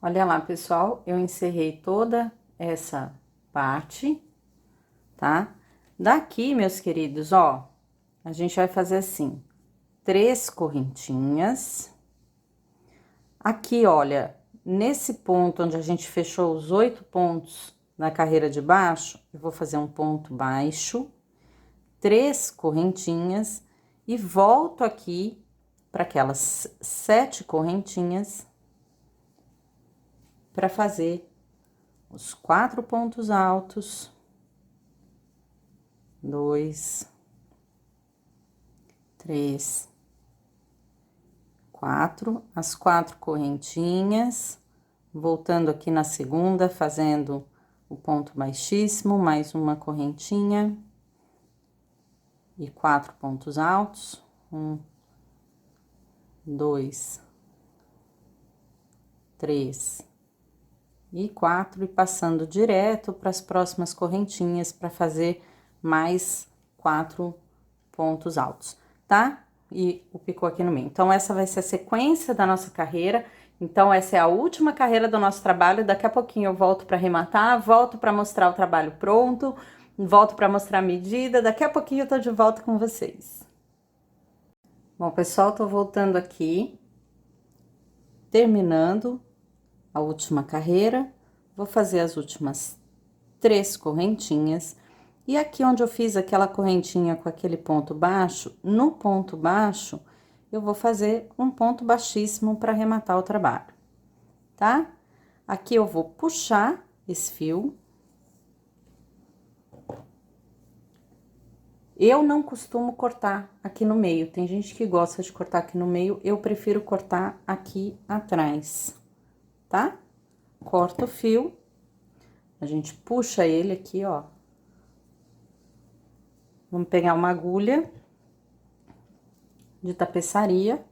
Olha lá, pessoal, eu encerrei toda essa parte, tá? Daqui, meus queridos, ó, a gente vai fazer assim, 3 correntinhas. Aqui, olha, nesse ponto onde a gente fechou os 8 pontos na carreira de baixo, eu vou fazer um ponto baixo, 3 correntinhas e volto aqui para aquelas 7 correntinhas para fazer os 4 pontos altos, 2, 3, 4, as 4 correntinhas, voltando aqui na segunda, fazendo o ponto baixíssimo, mais uma correntinha e 4 pontos altos, 1, 2, 3 e 4, e passando direto para as próximas correntinhas para fazer mais 4 pontos altos, tá? E o picô aqui no meio. Então, essa vai ser a sequência da nossa carreira. Então, essa é a última carreira do nosso trabalho. Daqui a pouquinho eu volto para arrematar, volto para mostrar o trabalho pronto, volto para mostrar a medida. Daqui a pouquinho eu tô de volta com vocês. Bom, pessoal, tô voltando aqui, terminando a última carreira. Vou fazer as últimas 3 correntinhas. E aqui onde eu fiz aquela correntinha com aquele ponto baixo, no ponto baixo, eu vou fazer um ponto baixíssimo para arrematar o trabalho, tá? Aqui eu vou puxar esse fio. Eu não costumo cortar aqui no meio, tem gente que gosta de cortar aqui no meio, eu prefiro cortar aqui atrás, tá? Corta o fio, a gente puxa ele aqui, ó. Vamos pegar uma agulha de tapeçaria.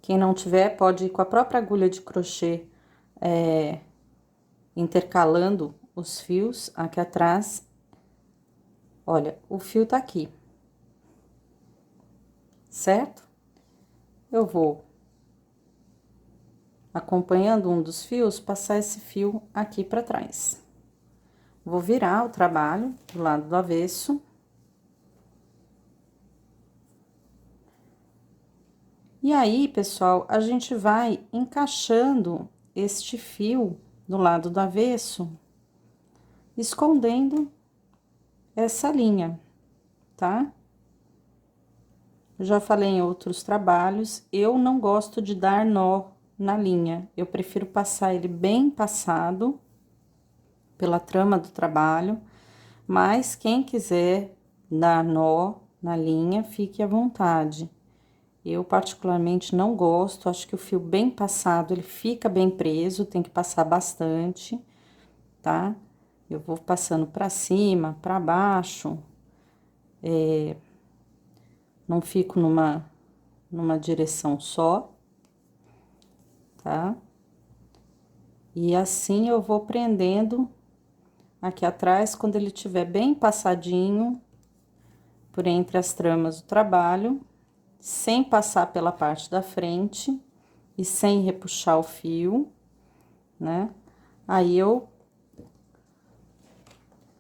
Quem não tiver, pode ir com a própria agulha de crochê, intercalando os fios aqui atrás. Olha, o fio tá aqui, certo? Eu vou, acompanhando um dos fios, passar esse fio aqui pra trás. Vou virar o trabalho do lado do avesso. E aí, pessoal, a gente vai encaixando este fio do lado do avesso, escondendo essa linha, tá? Eu já falei em outros trabalhos, eu não gosto de dar nó na linha, eu prefiro passar ele bem passado pela trama do trabalho, mas quem quiser dar nó na linha, fique à vontade. Eu particularmente não gosto, acho que o fio bem passado, ele fica bem preso, tem que passar bastante, tá? Eu vou passando pra cima, pra baixo, não fico numa direção só, tá? E assim eu vou prendendo aqui atrás, quando ele tiver bem passadinho, por entre as tramas do trabalho, sem passar pela parte da frente e sem repuxar o fio, né? Aí eu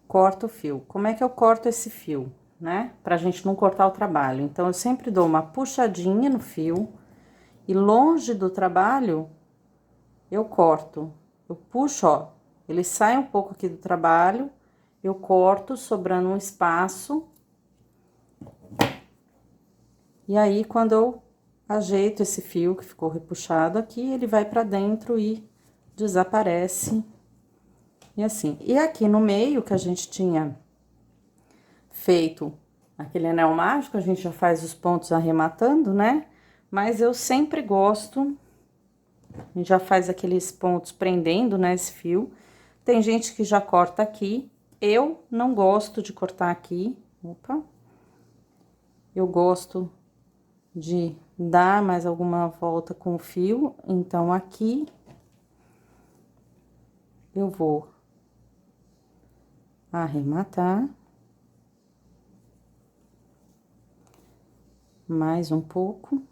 corto o fio. Como é que eu corto esse fio, né? Pra gente não cortar o trabalho. Então, eu sempre dou uma puxadinha no fio e longe do trabalho eu corto. Eu puxo, ó, ele sai um pouco aqui do trabalho, eu corto, sobrando um espaço. E aí, quando eu ajeito esse fio que ficou repuxado aqui, ele vai pra dentro e desaparece. E assim, e aqui no meio que a gente tinha feito aquele anel mágico, a gente já faz os pontos arrematando, né? Mas eu sempre gosto, a gente já faz aqueles pontos prendendo, né, esse fio. Tem gente que já corta aqui, eu não gosto de cortar aqui, opa. Eu gosto de dar mais alguma volta com o fio, então aqui eu vou arrematar. Mais um pouco,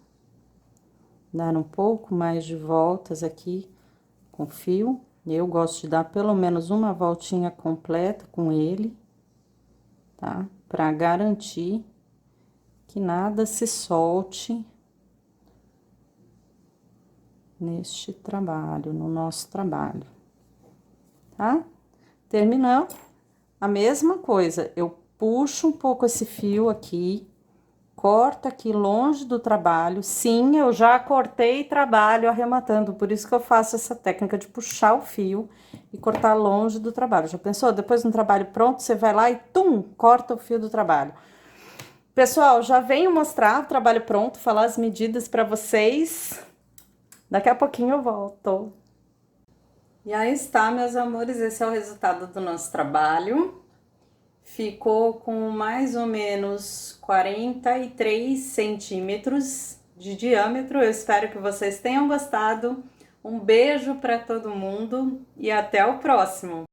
dar um pouco mais de voltas aqui com fio. Eu gosto de dar pelo menos uma voltinha completa com ele, tá? Pra garantir que nada se solte neste trabalho, no nosso trabalho, tá? Terminando, a mesma coisa, eu puxo um pouco esse fio aqui, corto aqui longe do trabalho. Sim, eu já cortei trabalho arrematando, por isso que eu faço essa técnica de puxar o fio e cortar longe do trabalho. Já pensou? Depois no trabalho pronto, você vai lá e tum, corta o fio do trabalho. Pessoal, já venho mostrar o trabalho pronto, falar as medidas para vocês. Daqui a pouquinho eu volto. E aí está, meus amores, esse é o resultado do nosso trabalho. Ficou com mais ou menos 43 centímetros de diâmetro. Eu espero que vocês tenham gostado. Um beijo para todo mundo e até o próximo!